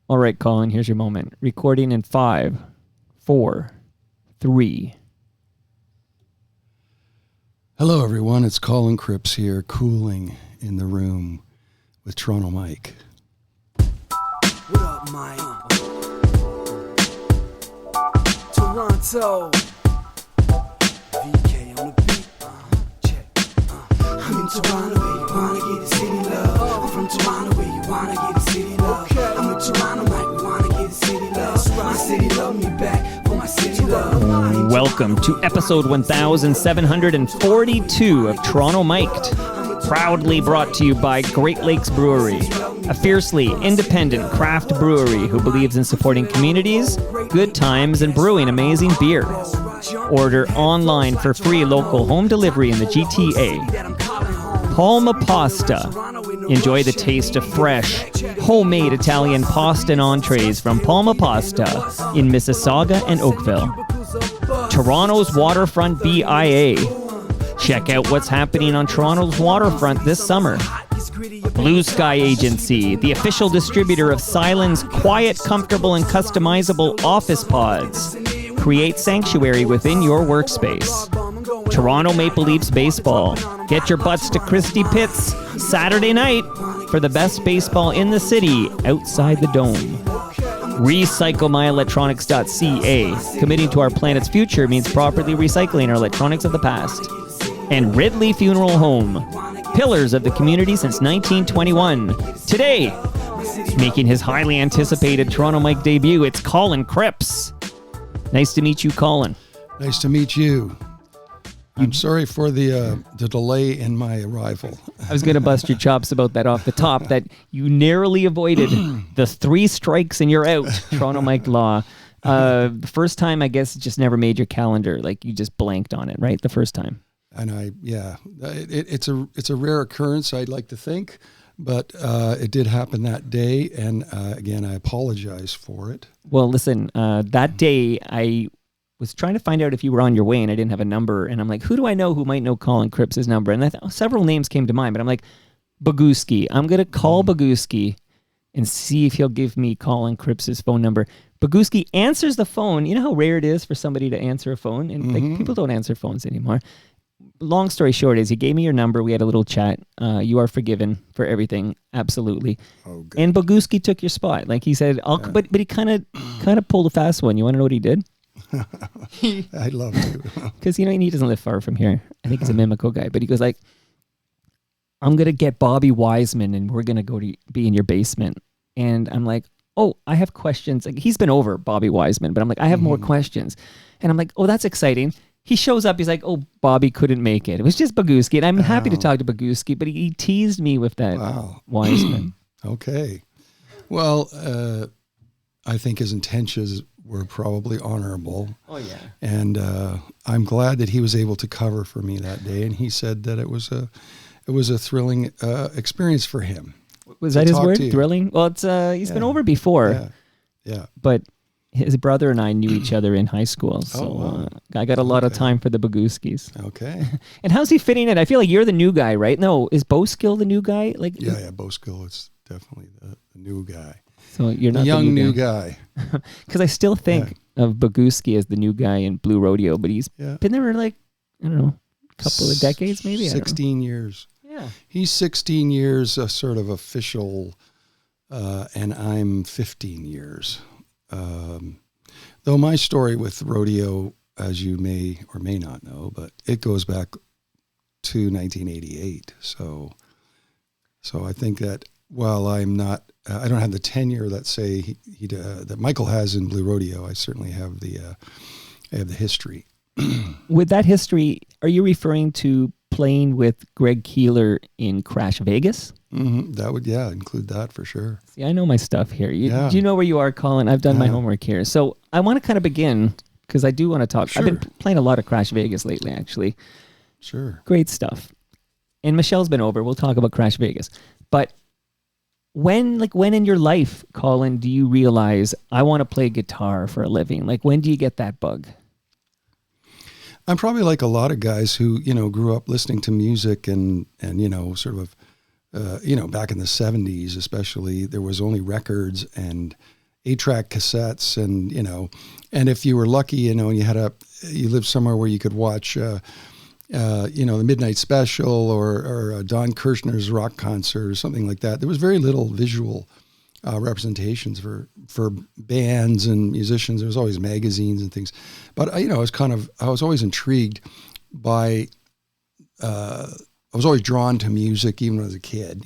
All right, Colin, here's your moment. Recording in 5, 4, 3. Hello, everyone. It's Colin Cripps here, cooling in the room with Toronto Mike. What up, Mike? Toronto. VK on the beat. Check. I'm in Toronto where you wanna get the city love. I'm from Toronto where you wanna get the city love. I'm in Toronto, Mike. We wanna get the city love. My city love me back for my city love. Welcome to episode 1742 of Toronto Mic'd. Proudly brought to you by Great Lakes Brewery, a fiercely independent craft brewery who believes in supporting communities, good times, and brewing amazing beer. Order online for free local home delivery in the GTA. Palma Pasta. Enjoy the taste of fresh, homemade Italian pasta and entrees from Palma Pasta in Mississauga and Oakville. Toronto's Waterfront BIA. Check out what's happening on Toronto's waterfront this summer. Blue Sky Agency, the official distributor of Silen's quiet, comfortable, and customizable office pods. Create sanctuary within your workspace. Toronto Maple Leafs baseball. Get your butts to Christie Pitts Saturday night for the best baseball in the city outside the dome. RecycleMyElectronics.ca. Committing to our planet's future means properly recycling our electronics of the past. And Ridley Funeral Home. Pillars of the community since 1921. Today, making his highly anticipated Toronto Mike debut, it's Colin Cripps. Nice to meet you, Colin. Nice to meet you. I'm sorry for the delay in my arrival. I was going to bust your chops about that off the top, that you narrowly avoided the 3 strikes and you're out, Toronto Mike law. The first time, I guess, just never made your calendar. Like, you just blanked on it, right? The first time. And it's a rare occurrence, I'd like to think, but it did happen that day. And again, I apologize for it. Well, listen, that day I was trying to find out if you were on your way and I didn't have a number. And I'm like, who do I know who might know Colin Cripps' number? And several names came to mind, but I'm like, Boguski. I'm going to call Boguski and see if he'll give me Colin Cripps' phone number. Boguski answers the phone. You know how rare it is for somebody to answer a phone? And like, people don't answer phones anymore. Long story short is he gave me your number. We had a little chat. You are forgiven for everything. Absolutely. Oh, good. And Boguski took your spot. Like he said, but he kind of pulled a fast one. You want to know what he did? I'd love to. Because, he doesn't live far from here. I think he's a Mimico guy. But he goes like, I'm going to get Bobby Wiseman and we're going to go to be in your basement. And I'm like, oh, I have questions. Like, he's been over, Bobby Wiseman. But I'm like, I have more questions. And I'm like, oh, that's exciting. He shows up. He's like, oh, Bobby couldn't make it. It was just Boguski. And I'm happy to talk to Boguski. But he teased me with that Wiseman. Okay. Well, I think his intentions were probably honorable. Oh, yeah. And I'm glad that he was able to cover for me that day. And he said that it was a thrilling experience for him. Was that his word? Thrilling? Well, it's he's been over before. Yeah. But his brother and I knew each other in high school. So I got a lot of time for the Boguskis. Okay. And how's he fitting in? I feel like you're the new guy, right? No, is Boskill the new guy? Like, yeah, Boskill is definitely the new guy. So you're not the young new guy. Because I still think of Boguski as the new guy in Blue Rodeo, but he's been there for like, I don't know, a couple of decades maybe? 16 years. Yeah. He's 16 years sort of official, and I'm 15 years. Though my story with Rodeo, as you may or may not know, but it goes back to 1988. So I think that while I'm not, I don't have the tenure that say that Michael has in Blue Rodeo, I certainly have the history. With that history, are you referring to playing with Greg Keeler in Crash Vegas? Mm-hmm. That would, include that for sure. See, I know my stuff here. Do you know where you are, Colin? I've done my homework here. So I want to kind of begin, because I do want to talk. Sure. I've been playing a lot of Crash Vegas lately, actually. Sure. Great stuff. And Michelle's been over. We'll talk about Crash Vegas. But when in your life, Colin, do you realize I want to play guitar for a living? Like, when do you get that bug? I'm probably like a lot of guys who, grew up listening to music and sort of back in the 70s especially, there was only records and 8-track cassettes, and if you were lucky, and you lived somewhere where you could watch, the Midnight Special or Don Kirshner's rock concert or something like that. There was very little visual representations for bands and musicians. There was always magazines and things, but I was always intrigued by. I was always drawn to music even as a kid,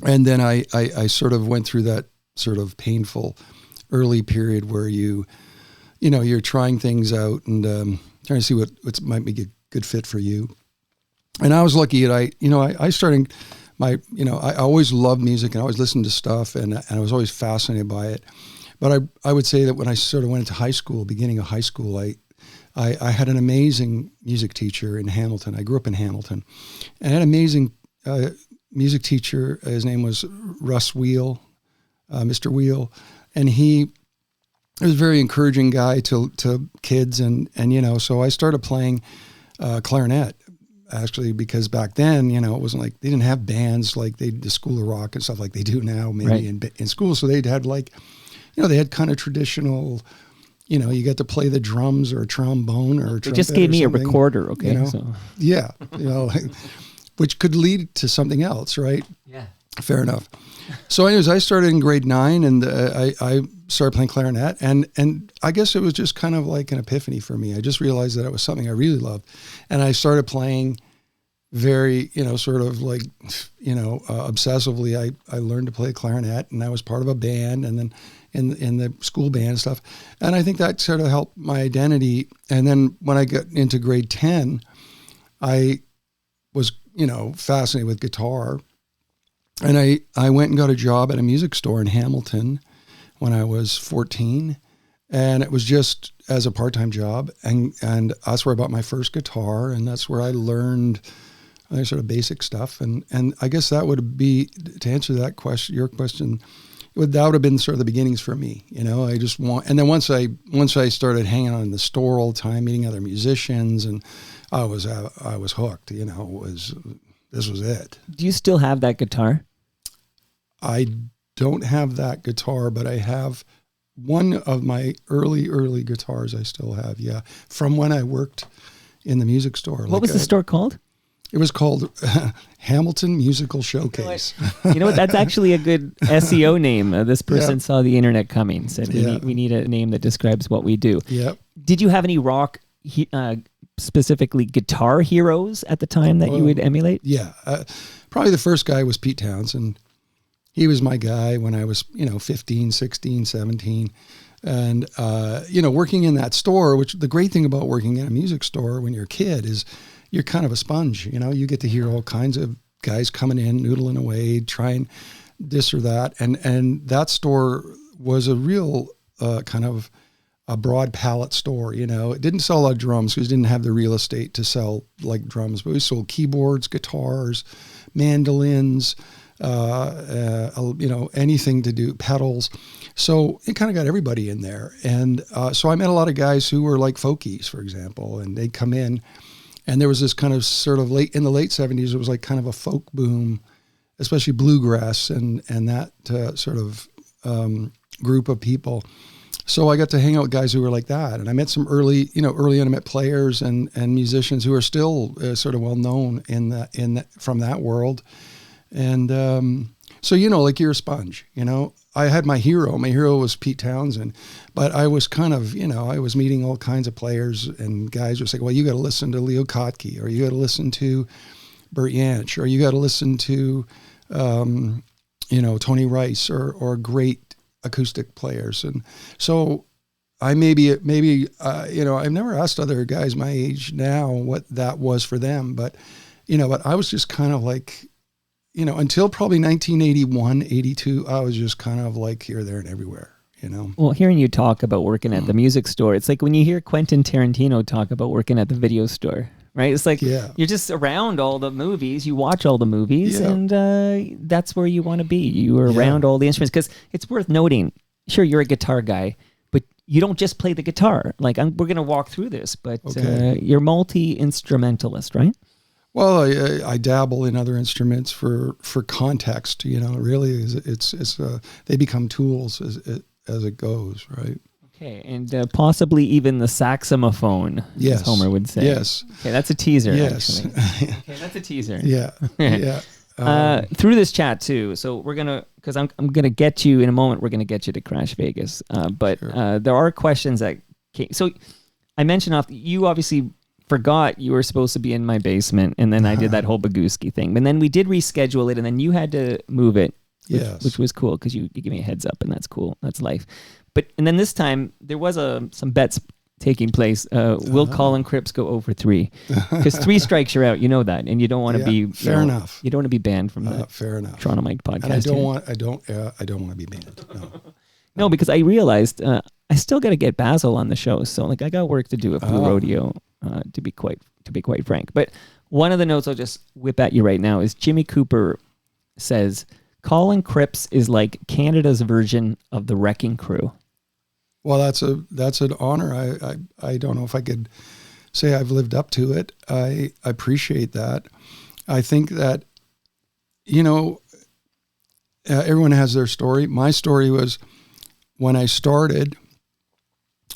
and then I sort of went through that sort of painful early period where you're trying things out and trying to see what might be a good fit for you. And I was lucky that I started I always loved music and I always listened to stuff and I was always fascinated by it. But I would say that when I sort of went into high school, beginning of high school, I had an amazing music teacher in Hamilton. I grew up in Hamilton. And I had an amazing music teacher. His name was Russ Wheel, Mr. Wheel. And he was a very encouraging guy to kids. And so I started playing clarinet, actually, because back then, it wasn't like, they didn't have bands like the School of Rock and stuff like they do now, maybe in school. So they'd had they had kind of traditional, you got to play the drums or a trombone or a trumpet. They just gave me a recorder, okay? So. Yeah, which could lead to something else, right? Yeah. Fair enough. So anyways, I started in grade 9 and I started playing clarinet and I guess it was just kind of like an epiphany for me. I just realized that it was something I really loved. And I started playing very, sort of like, obsessively. I learned to play clarinet and I was part of a band and then in the school band stuff. And I think that sort of helped my identity. And then when I got into grade 10, I was, fascinated with guitar. And I went and got a job at a music store in Hamilton when I was 14. And it was just as a part-time job. And that's where I bought my first guitar. And that's where I learned sort of basic stuff. And I guess that would be, to answer that question, your question, that would have been sort of the beginnings for me. I just and then once I started hanging out in the store all the time, meeting other musicians, and I was hooked. This was it. Do you still have that guitar? I don't have that guitar, but I have one of my early guitars. I still have, from when I worked in the music store. What was the store called? It was called Hamilton Musical Showcase. You know what? That's actually a good SEO name. This person saw the internet coming, said we need a name that describes what we do. Yep. Did you have any rock, specifically guitar heroes at the time that you would emulate? Yeah. Probably the first guy was Pete Townsend. He was my guy when I was, 15, 16, 17. And, working in that store, which the great thing about working in a music store when you're a kid is you're kind of a sponge, you get to hear all kinds of guys coming in, noodling away, trying this or that. And that store was a real kind of a broad palette store, It didn't sell a lot of drums because it didn't have the real estate to sell like drums, but we sold keyboards, guitars, mandolins, anything to do, pedals. So it kind of got everybody in there. And so I met a lot of guys who were like folkies, for example, and they'd come in. And there was this kind of sort of in the late 70s, it was like kind of a folk boom, especially bluegrass and that sort of group of people. So I got to hang out with guys who were like that. And I met some early on I met players and musicians who are still sort of well known from that world. And so, like you're a sponge, I had my hero. My hero was Pete Townsend, but I was kind of, I was meeting all kinds of players and guys were saying, well, you got to listen to Leo Kottke, or you got to listen to Bert Jansch, or you got to listen to, Tony Rice or great acoustic players. And so I I've never asked other guys my age now what that was for them, but I was just kind of like, until probably 1981, 82, I was just kind of like here, there, and everywhere, Well, hearing you talk about working at the music store, it's like when you hear Quentin Tarantino talk about working at the video store, right? It's like you're just around all the movies, you watch all the movies, and that's where you want to be. You are around all the instruments, because it's worth noting, sure, you're a guitar guy, but you don't just play the guitar. Like, we're going to walk through this, but you're multi-instrumentalist, right? Well, I dabble in other instruments for context. Really, they become tools as it goes, right? Okay, and possibly even the saxophone, Yes. as Homer would say. Yes. Okay, that's a teaser, Yes. actually. Okay, that's a teaser. Yeah. Yeah. Through this chat, too, so we're going to, because I'm going to get you, in a moment, we're going to get you to Crash Vegas. But Sure. there are questions that came. So I mentioned you obviously forgot you were supposed to be in my basement, and then I did that whole Bagooski thing. And then we did reschedule it, and then you had to move it, which was cool, because you gave me a heads up, and that's cool. That's life. And then this time, there was some bets taking place. Will Colin Cripps go over 3? Because 3 strikes you're out. You know that, and you don't want to be fair enough. You don't want to be banned from the fair enough. Toronto Mike podcast. And I don't want to be banned. No. No, because I realized I still got to get Basil on the show, so I got work to do with Blue Rodeo. To be quite frank, but one of the notes I'll just whip at you right now is Jimmy Cooper says Colin Cripps is like Canada's version of the Wrecking Crew. Well, that's an honor. I don't know if I could say I've lived up to it. I appreciate that. I think that, everyone has their story. My story was when I started,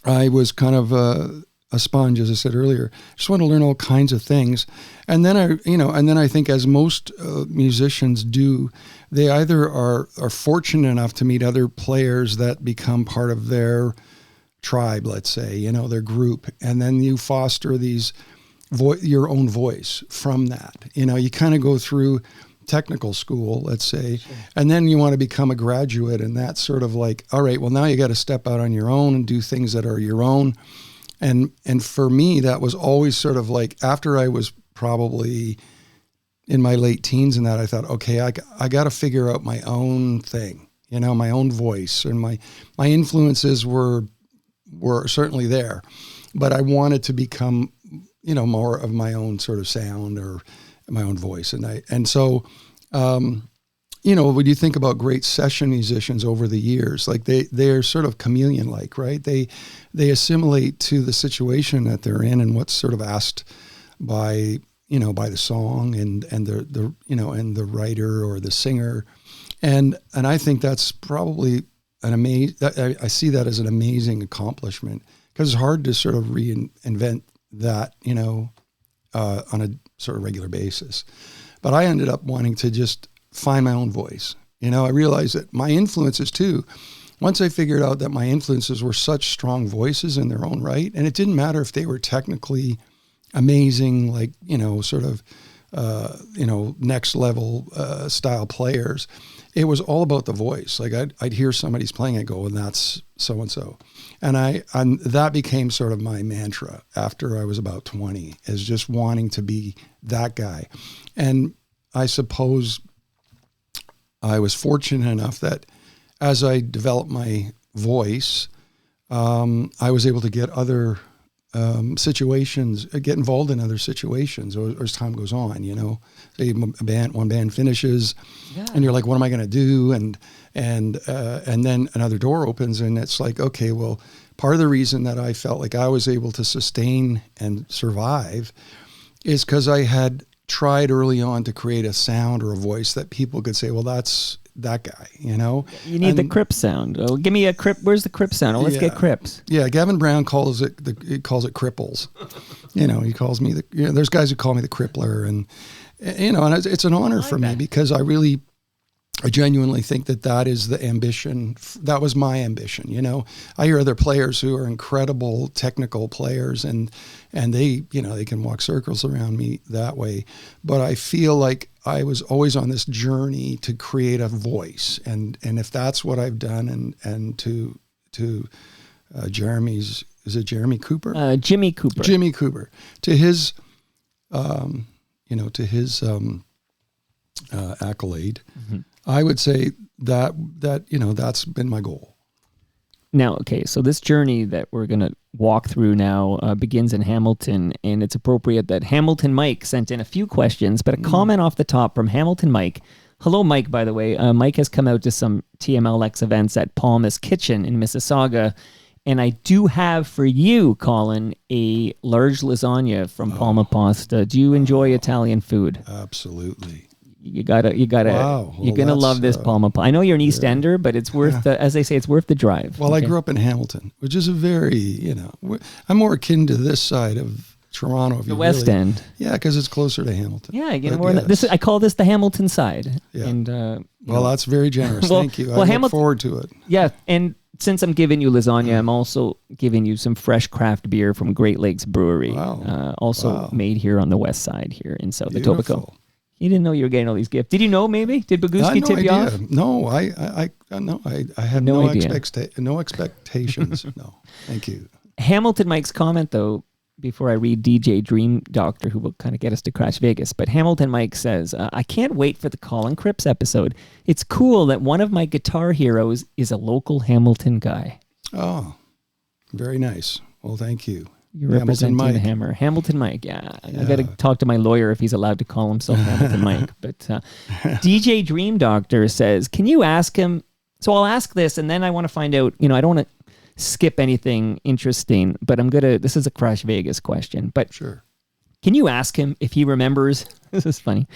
I was kind of a sponge, as I said earlier. I just want to learn all kinds of things. And then I think, as most musicians do, they either are fortunate enough to meet other players that become part of their tribe, let's say, their group. And then you foster these your own voice from that. You kind of go through technical school, let's say, sure. And then you want to become a graduate, and that's sort of like, all right, well, now you got to step out on your own and do things that are your own. And for me, that was always sort of like, after I was probably in my late teens and that, I thought, okay, I got to figure out my own thing, my own voice. And my influences were certainly there, but I wanted to become, more of my own sort of sound or my own voice. And so, when you think about great session musicians over the years, like they're sort of chameleon-like, right? They assimilate to the situation that they're in and what's sort of asked by the song and the writer or the singer. And I think that's probably I see that as an amazing accomplishment, because it's hard to sort of reinvent that, on a sort of regular basis. But I ended up wanting to just find my own voice. I realized that my influences too, once I figured out that my influences were such strong voices in their own right, and it didn't matter if they were technically amazing, like, sort of, next level style players. It was all about the voice. Like I'd hear somebody's playing, I go, and that's so-and-so. And that became sort of my mantra after I was about 20, is just wanting to be that guy. And I suppose I was fortunate enough that as I developed my voice, I was able to get other situations, get involved in other situations as time goes on. Say one band finishes, and you're like, what am I going to do? And then another door opens, and it's like, okay, well, part of the reason that I felt like I was able to sustain and survive is because I had tried early on to create a sound or a voice that people could say, well, that's that guy, You need the Cripps sound. Oh, give me a Cripps. Where's the Cripps sound? Oh, let's get Cripps. Yeah, Gavin Brown calls it cripples. He calls me there's guys who call me the crippler, and and it's an honor for me, because I genuinely think that is the ambition. That was my ambition. I hear other players who are incredible technical players, and they, they can walk circles around me that way. But I feel like I was always on this journey to create a voice. And if that's what I've done, and to Jeremy's, is it Jeremy Cooper? Jimmy Cooper. Jimmy Cooper. To his, accolade, mm-hmm. I would say that that's been my goal. Now, okay, so this journey that we're going to walk through now begins in Hamilton, and it's appropriate that Hamilton Mike sent in a few questions, but a comment off the top from Hamilton Mike. Hello, Mike, by the way. Mike has come out to some TMLX events at Palmas Kitchen in Mississauga, And I do have for you, Colin, a large lasagna from Palma Pasta. Do you enjoy Italian food? Absolutely. You gotta. Wow. You're gonna love this Palma Pasta. I know you're an East Ender, but it's worth the, as they say, it's worth the drive. Well, I grew up in Hamilton, which is a very, I'm more akin to this side of Toronto. If the West End. Yeah, because it's closer to Hamilton. Yeah, more. Yes. I call this the Hamilton side. Yeah. And that's very generous. Thank you. I look forward to it. Yeah, and since I'm giving you lasagna, I'm also giving you some fresh craft beer from Great Lakes Brewery. Wow. Also made here on the west side here in South Etobicoke. You didn't know you were getting all these gifts. Did you know? Maybe did Boguski tip you off? No, I have no expectations. No, thank you. Hamilton Mike's comment though, before I read DJ Dream Doctor, who will kind of get us to Crash Vegas, but Hamilton Mike says, I can't wait for the Colin Cripps episode. It's cool that one of my guitar heroes is a local Hamilton guy. Oh, very nice. Well, thank you. You're representing the Hammer. Hamilton Mike, yeah. I got to talk to my lawyer if he's allowed to call himself Hamilton Mike. But DJ Dream Doctor says, can you ask him? So I'll ask this, and then I want to find out, I don't want to skip anything interesting, but this is a Crash Vegas question. But sure. Can you ask him if he remembers, this is funny,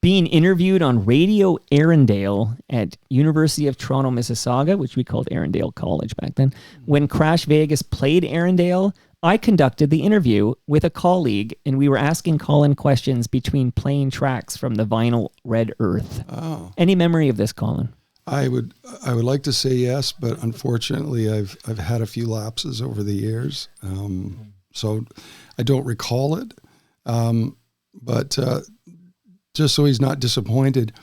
being interviewed on Radio Arundel at University of Toronto, Mississauga, which we called Arundel College back then. When Crash Vegas played Arundel, I conducted the interview with a colleague, and we were asking Colin questions between playing tracks from the vinyl Red Earth. Oh. Any memory of this, Colin? I would like to say yes, but unfortunately, I've had a few lapses over the years, so I don't recall it. But just so he's not disappointed,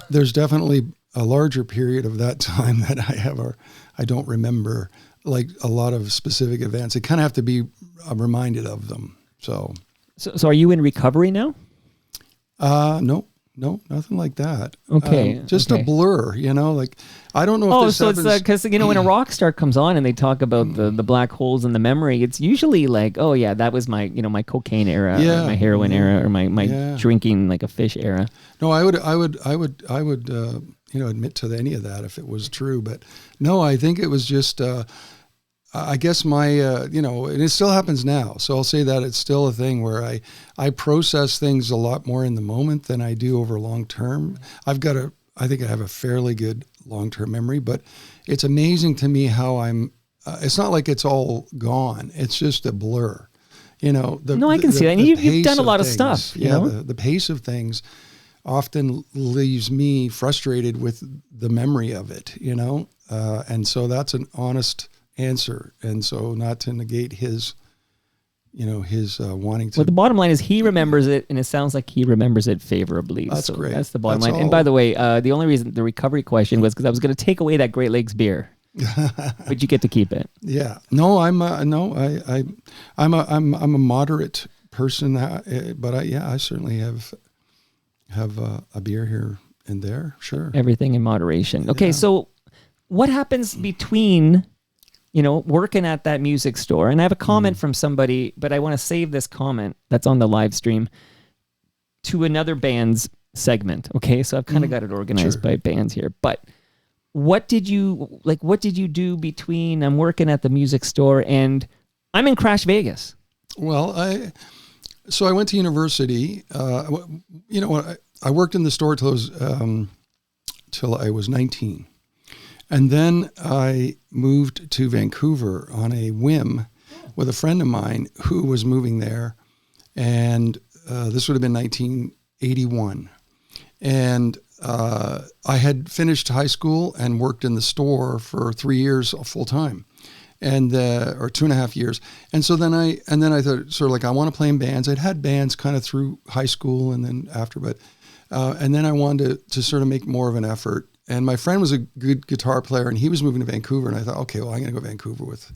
there's definitely a larger period of that time that I don't remember, like a lot of specific events. I kind of have to be reminded of them. So are you in recovery now? No, nothing like that. Okay. Just a blur, like, I don't know if this happens. It's because, when a rock star comes on and they talk about the black holes in the memory, it's usually like, oh yeah, that was my, my cocaine era, or my heroin era, or my drinking like a fish era. No, I would admit to any of that if it was true, but no, I think it was just, I guess my, and it still happens now. So I'll say that it's still a thing where I process things a lot more in the moment than I do over long term. I think I have a fairly good long-term memory, but it's amazing to me how it's not like it's all gone. It's just a blur, I can see that. And you've done a lot of stuff. The pace of things often leaves me frustrated with the memory of it, and so that's an honest answer, and so not to negate his wanting to. Well, the bottom line is he remembers it, and it sounds like he remembers it favorably. That's great. That's the bottom line. And by the way, the only reason the recovery question was because I was going to take away that Great Lakes beer, but you get to keep it. Yeah. No, I'm a moderate person, but I certainly have a beer here and there. Sure. Everything in moderation. Okay, so what happens between working at that music store? And I have a comment from somebody, but I want to save this comment that's on the live stream to another band's segment. Okay, so I've kind of got it organized by bands here. But what did you do between I'm working at the music store and I'm in Crash Vegas? Well, I went to university. I worked in the store till I was 19. And then I moved to Vancouver on a whim with a friend of mine who was moving there. And this would have been 1981. And I had finished high school and worked in the store for 3 years full time, or 2.5 years. And so then I thought, sort of like, I want to play in bands. I'd had bands kind of through high school and then after, but and then I wanted to sort of make more of an effort. And my friend was a good guitar player, and he was moving to Vancouver. And I thought, okay, well, I'm going to go to Vancouver with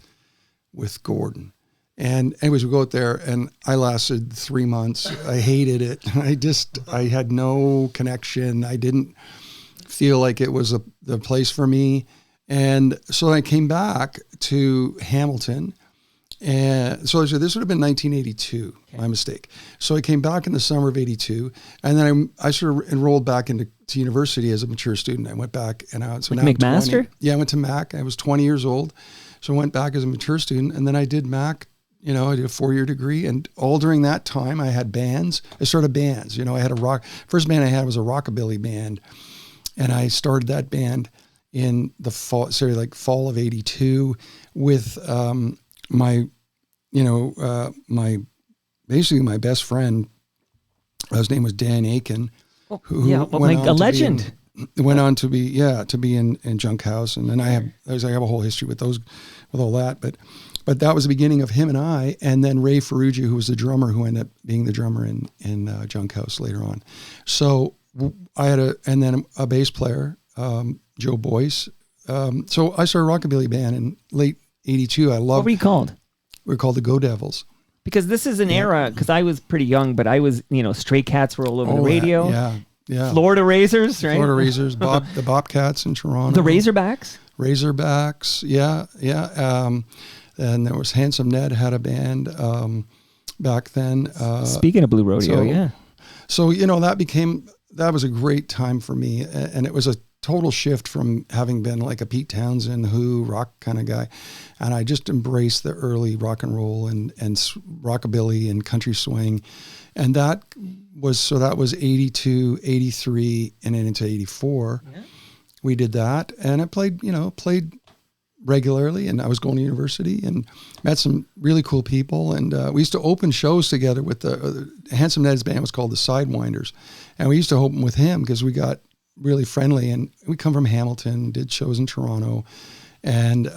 Gordon. And anyways, we go out there, and I lasted 3 months. I hated it. I had no connection. I didn't feel like it was the place for me. And so I came back to Hamilton. And so this would have been 1982, my mistake. So I came back in the summer of 82, and then I sort of enrolled back into university as a mature student. I went back, and now McMaster? 20. Yeah, I went to Mac. I was 20 years old. So I went back as a mature student, and then I did Mac. I did a 4-year degree, and all during that time I had bands. I started bands. I had first band I had was a rockabilly band, and I started that band in the fall of '82 with my best friend. His name was Dan Aiken, who a legend. Went on to be in Junkhouse, and then I have a whole history with all that, but that was the beginning of him and I, and then Ray Ferrugia, who was the drummer, who ended up being the drummer in Junkhouse later on. So I had a bass player, Joe Boyce. So I started a rockabilly band in late '82. What were you called? We were called the Go Devils. Because this is an era, because I was pretty young, but I was, Stray Cats were all over the radio. Yeah. Florida Razors, right? Florida Razors, the Bobcats in Toronto. The Razorbacks? Razorbacks, yeah. And there was Handsome Ned had a band back then. Speaking of Blue Rodeo, So, that was a great time for me. And it was a total shift from having been like a Pete Townsend, Who, rock kind of guy. And I just embraced the early rock and roll and rockabilly and country swing. And that was 82, 83, and then into 84. Yeah. We did that. And I played regularly, and I was going to university and met some really cool people. And we used to open shows together with the Handsome Ned's band was called the Sidewinders. And we used to open with him because we got really friendly, and we come from Hamilton, did shows in Toronto, and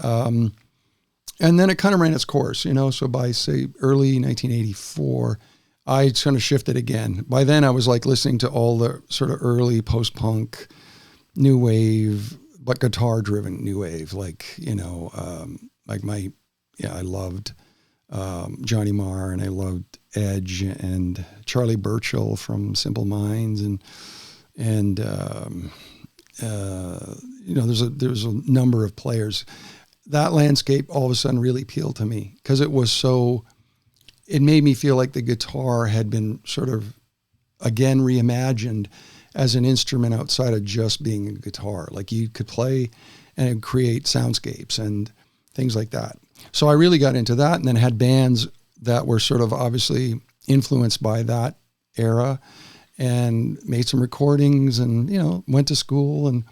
then it kind of ran its course, so by say early 1984, I kind of shifted again. By then I was like listening to all the sort of early post-punk, new wave, but guitar driven new wave, I loved Johnny Marr, and I loved Edge and Charlie Burchill from Simple Minds, and there's a number of players. That landscape all of a sudden really appealed to me because it made me feel like the guitar had been sort of again reimagined as an instrument outside of just being a guitar. Like you could play and create soundscapes and things like that. So I really got into that, and then had bands that were sort of obviously influenced by that era, and made some recordings, and went to school, and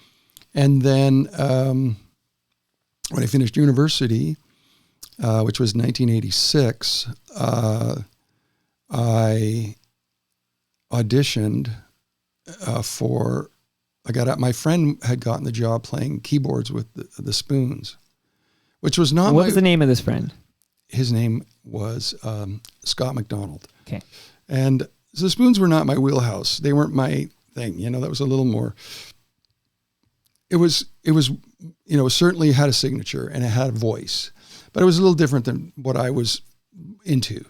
then when I finished university, which was 1986, I auditioned my friend had gotten the job playing keyboards with the Spoons, which was not. What was the name of this friend? His name was Scott McDonald. Okay. And so the Spoons were not my wheelhouse. They weren't my thing. That was a little more. It was certainly had a signature and it had a voice, but it was a little different than what I was into.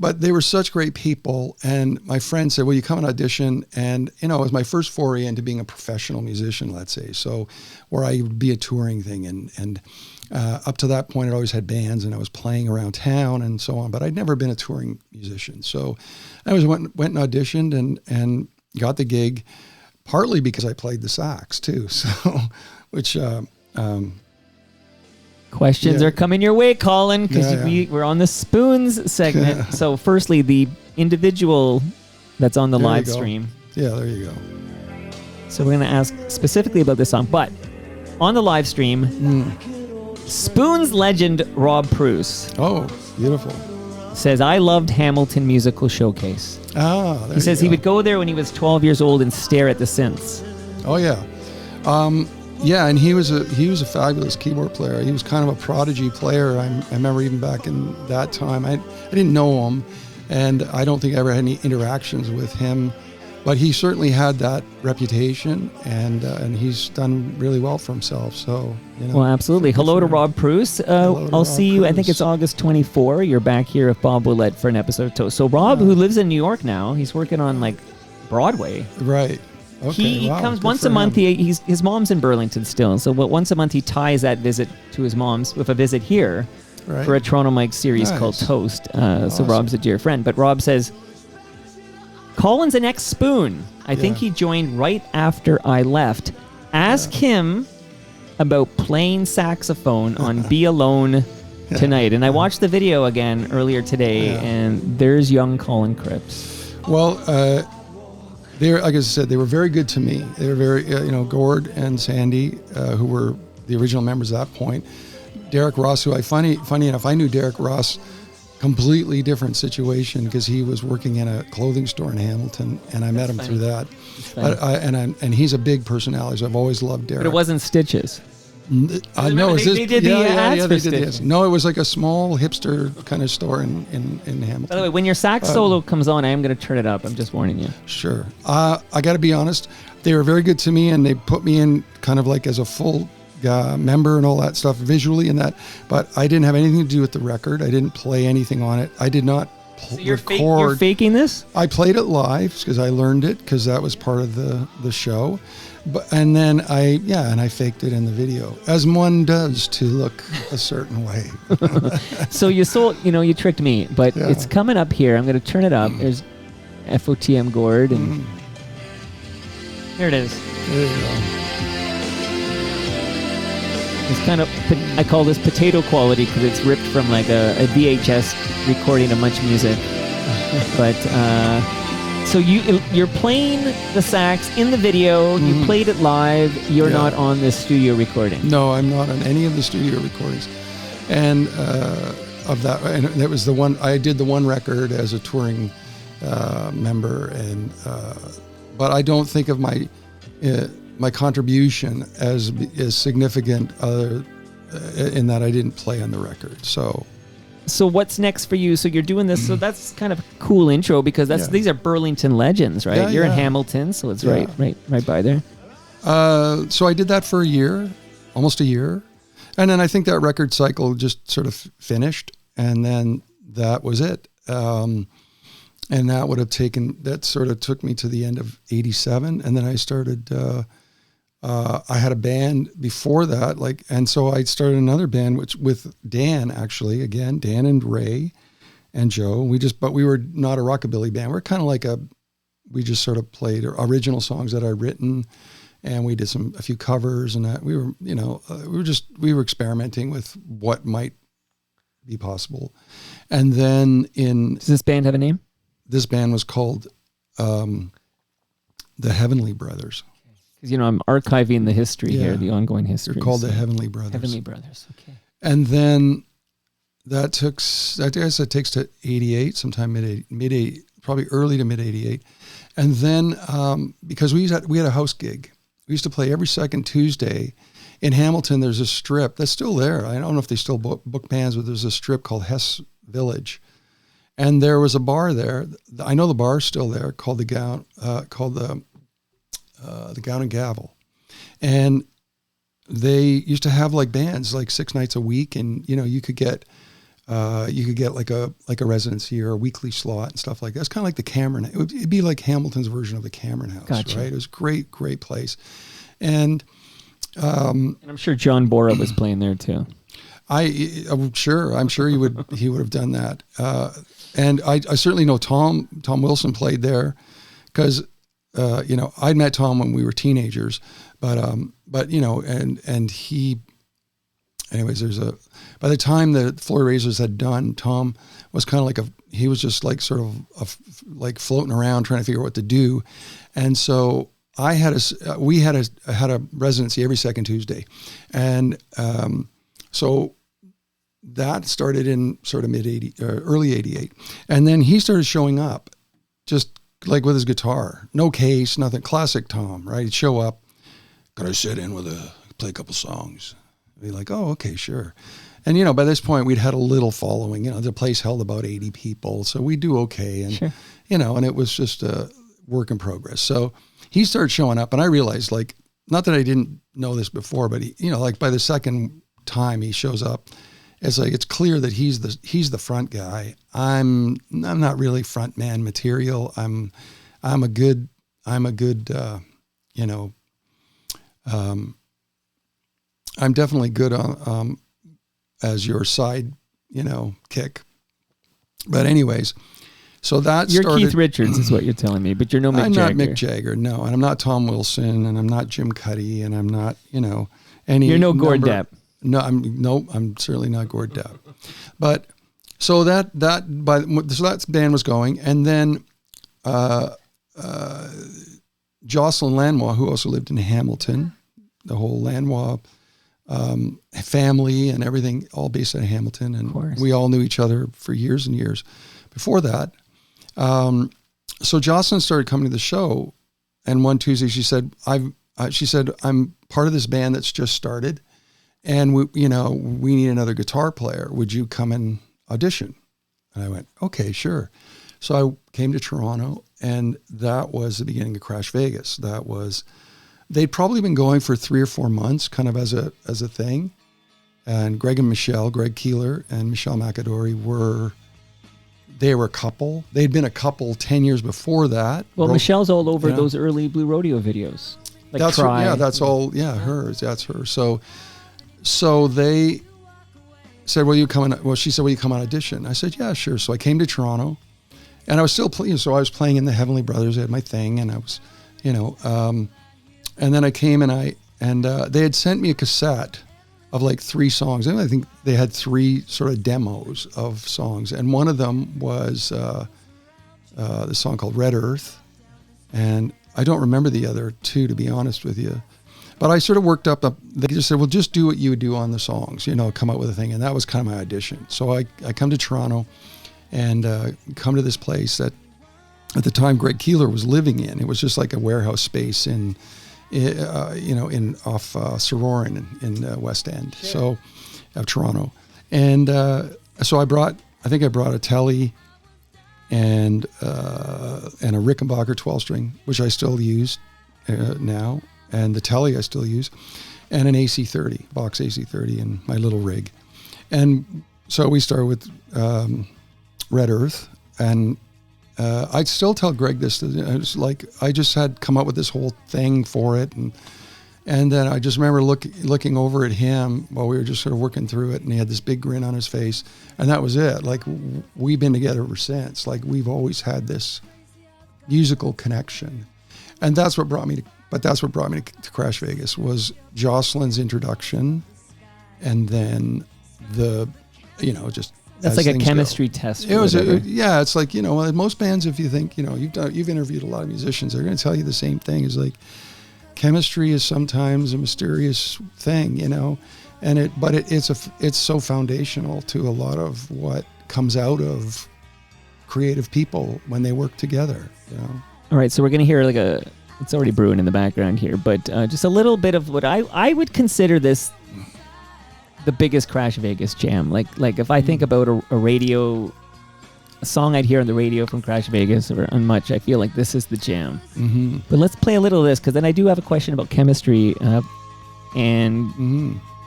But they were such great people, and my friend said, "Well, you come and audition," and it was my first foray into being a professional musician, let's say. So, where I would be a touring thing, and up to that point, I'd always had bands, and I was playing around town and so on. But I'd never been a touring musician, so I went and auditioned and got the gig, partly because I played the sax too. So, which. Questions are coming your way, Colin, because we're on the Spoons segment. Yeah. So firstly, the individual that's on the live stream. Yeah, there you go. So we're going to ask specifically about this song. But on the live stream, Spoons legend Rob Bruce. Oh, beautiful. Says, I loved Hamilton Musical Showcase. He says he would go there when he was 12 years old and stare at the synths. Oh, yeah. Yeah, and he was a fabulous keyboard player. He was kind of a prodigy player. I remember even back in that time, I didn't know him, and I don't think I ever had any interactions with him, but he certainly had that reputation, and he's done really well for himself. So, Well, absolutely. Hello to Rob Bruce. I'll see you. I think it's August 24. You're back here if Bob will let for an episode. So Rob, who lives in New York now, he's working on Broadway. Right. Okay, he comes once a month. His mom's in Burlington still, so once a month he ties that visit to his mom's with a visit here for a Toronto Mike series called Toast. Awesome. So Rob's a dear friend. But Rob says, Colin's an ex-Spoon. I think he joined right after I left. Ask him about playing saxophone on Be Alone Tonight. And I watched the video again earlier today, and there's young Colin Cripps. Well, they're, like I said, they were very good to me. They were very, Gord and Sandy, who were the original members at that point. Derek Ross, who funny enough, I knew Derek Ross, completely different situation because he was working in a clothing store in Hamilton, and I met him through that. But and he's a big personality, so I've always loved Derek. But it wasn't Stitches. No, they did the ads for Stitches. No, it was like a small hipster kind of store in Hamilton. By the way, when your sax solo comes on, I am going to turn it up. I'm just warning you. Sure. I got to be honest, they were very good to me, and they put me in kind of like as a full member and all that stuff visually and that, but I didn't have anything to do with the record. I didn't play anything on it. I did not record. You're faking this? I played it live because I learned it because that was part of the show. And then I faked it in the video, as one does to look a certain way. So you tricked me, but it's coming up here. I'm going to turn it up. There's FOTM Gord, and here it is. There you go. It's kind of, I call this potato quality because it's ripped from like a VHS recording of Much Music. But, so you're playing the sax in the video, you played it live, you're not on the studio recording. No, I'm not on any of the studio recordings. And of that, and that was the one, I did the one record as a touring member, and but I don't think of my contribution as significant in that I didn't play on the record. So what's next for you? So you're doing this. So that's kind of a cool intro because these are Burlington legends, right? Yeah, you're in Hamilton, so it's right by there. So I did that for a year, almost a year. And then I think that record cycle just sort of finished, and then that was it. And that sort of took me to the end of 87. And then I started, I had a band before that, and so I started another band, with Dan, actually, again, Dan and Ray and Joe. But we were not a rockabilly band. We're kind of we just sort of played original songs that I'd written, and we did a few covers, and that we were experimenting with what might be possible. And then does this band have a name? This band was called the Heavenly Brothers. Because, I'm archiving the history here, the ongoing history. They're called the Heavenly Brothers. Heavenly Brothers, okay. And then I guess it takes to 88, sometime probably early to mid 88. And then because we had a house gig, we used to play every second Tuesday in Hamilton. There's a strip that's still there. I don't know if they still book bands, but there's a strip called Hess Village. And there was a bar there. I know the bar's still there, called the Gown and Gavel, and they used to have bands 6 nights a week, and you could get like a residency or a weekly slot and stuff like that. It's kind of like the Cameron. It'd be like Hamilton's version of the Cameron House, gotcha. Right? It was great place, and I'm sure John Bora was playing there too. I'm sure he would have done that. And I certainly know Tom Wilson played there because, I'd met Tom when we were teenagers, but he, anyways, by the time the Floor Razors had done, Tom was kind of he was just floating around trying to figure out what to do. And so we had a residency every second Tuesday. And, so that started in sort of early 88. And then he started showing up just with his guitar, no case, nothing, classic Tom, right? He'd show up, gotta sit in play a couple songs. I'd be like, oh, okay, sure. And, by this point we'd had a little following, the place held about 80 people. So we do okay. And, sure. And it was just a work in progress. So he started showing up, and I realized not that I didn't know this before, but he, by the second time he shows up, it's clear that he's the front guy. I'm not really front man material. I'm definitely good on as your side, kick. But anyways, So that You're started. Keith Richards, is what you're telling me, but you're no Mick I'm Jagger. not Mick Jagger, no, and I'm not Tom Wilson, and I'm not Jim Cuddy, and I'm not, any. You're no Gord Depp. No, I'm certainly not Gord Depp. But so that band was going, and then Jocelyn Lanois, who also lived in Hamilton, the whole Lanois family and everything, all based in Hamilton, and we all knew each other for years and years before that. So Jocelyn started coming to the show, and one Tuesday she said, I'm part of this band that's just started, and we need another guitar player. Would you come and audition? And I went, okay, sure. So I came to Toronto, and that was the beginning of Crash Vegas. They'd probably been going for 3 or 4 months, kind of as a thing. And Greg Keeler and Michelle McAdory were a couple. They'd been a couple 10 years before that. Well, Michelle's all over those early Blue Rodeo videos. Like that's Cry. Hers. That's her. So they said, she said, will you come on audition? I said, yeah, sure. So I came to Toronto, and I was still playing. So I was playing in the Heavenly Brothers. I had my thing, and I was, and then I came and they had sent me a cassette of like 3 songs. And I think they had 3 sort of demos of songs. And one of them was the song called Red Earth. And I don't remember the other 2, to be honest with you. But I sort of worked up. They just said, well, just do what you would do on the songs, come up with a thing. And that was kind of my audition. So I come to Toronto and come to this place that at the time Greg Keeler was living in. It was just like a warehouse space in off Sororan in West End, of Toronto. And so I brought a Telly and a Rickenbacker 12-string, which I still use now. And the Telly I still use, and an AC30, box AC30 in my little rig. And so we started with Red Earth, and I'd still tell Greg this. It's like I just had come up with this whole thing for it, and then I just remember looking over at him while we were just sort of working through it, and he had this big grin on his face, and that was it. Like we've been together ever since. Like we've always had this musical connection, and that's what brought me to. But that's what brought me to Crash Vegas was Jocelyn's introduction, and then just that's like a chemistry test. It was, it's like most bands. If you think you've interviewed a lot of musicians, they're going to tell you the same thing. Is like chemistry is sometimes a mysterious thing, but it's so foundational to a lot of what comes out of creative people when they work together. All right, so we're going to hear it's already brewing in the background here, but just a little bit of what I would consider this the biggest Crash Vegas jam. Like if I think about a song I'd hear on the radio from Crash Vegas or Unmuch, I feel like this is the jam. Mm-hmm. But let's play a little of this, because then I do have a question about chemistry and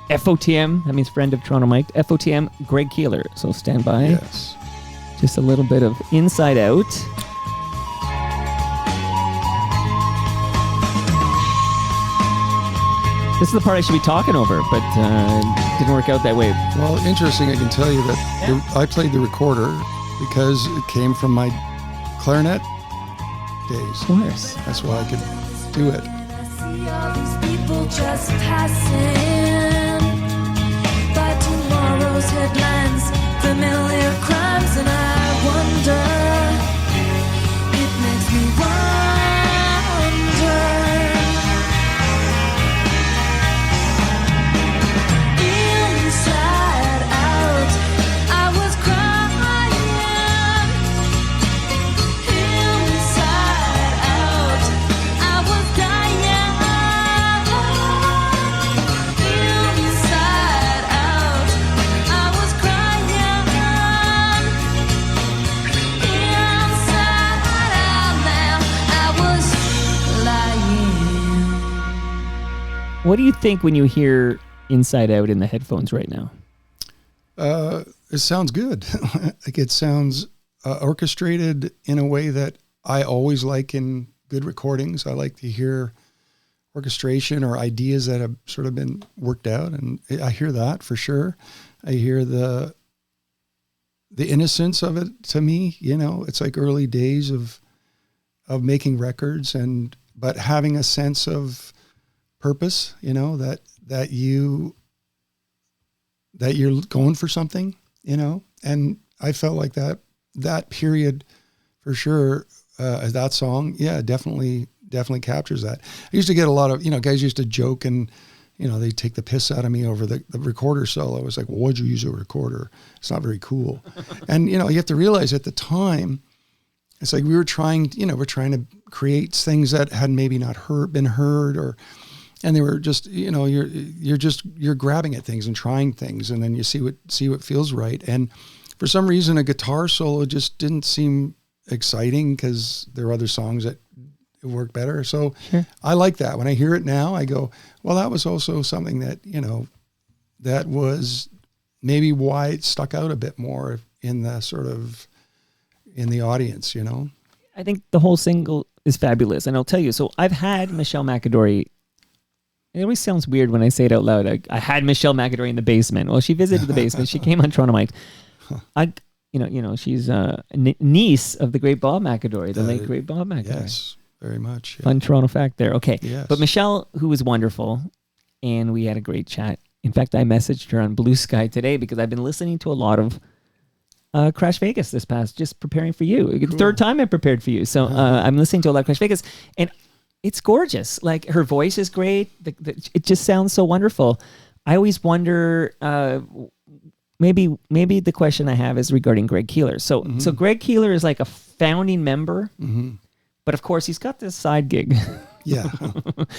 FOTM, that means friend of Toronto Mike, FOTM, Greg Keeler. So stand by. Yes. Just a little bit of Inside Out. This is the part I should be talking over, but it didn't work out that way. Well, interesting, I can tell you that I played the recorder because it came from my clarinet days. Of course. That's why I could do it. I see all these people just passing by tomorrow's headlines, familiar crimes, and I wonder, it makes me wonder. Inside out, I was crying. Inside out, I was dying. Inside out, I was crying. Inside out, now I was lying. What do you think when you hear Inside Out in the headphones right now? It sounds good. Like it sounds orchestrated in a way that I always like in good recordings. I like to hear orchestration or ideas that have sort of been worked out, and I hear that for sure. I hear the the innocence of it to me, it's like early days of making records but having a sense of purpose, that you're going for something, and I felt like that period for sure, that song, definitely captures that. I used to get a lot of, guys used to joke and, they take the piss out of me over the recorder solo. I was like, well, why'd you use a recorder? It's not very cool. And, you have to realize at the time, it's like we were trying to create things that had maybe not been heard and they were just, you're grabbing at things and trying things, and then you see what feels right. And for some reason, a guitar solo just didn't seem exciting because there are other songs that work better. So sure. I like that. When I hear it now, I go, well, that was also something that, that was maybe why it stuck out a bit more in the audience, I think the whole single is fabulous. And I'll tell you, so I've had Michelle McAdory. It always sounds weird when I say it out loud. I had Michelle McAdory in the basement. Well, she visited the basement. She came on Toronto Mike. She's a niece of the great Bob McAdory, the late great Bob McAdory. Yes, very much. Yeah. Fun Toronto fact there. Okay. Yes. But Michelle, who was wonderful, and we had a great chat. In fact, I messaged her on Blue Sky today because I've been listening to a lot of Crash Vegas this past, just preparing for you. Cool. Third time I prepared for you. So I'm listening to a lot of Crash Vegas, and it's gorgeous. Like, her voice is great. It just sounds so wonderful. I always wonder, maybe the question I have is regarding Greg Keeler. So Greg Keeler is like a founding member, but of course he's got this side gig. Yeah.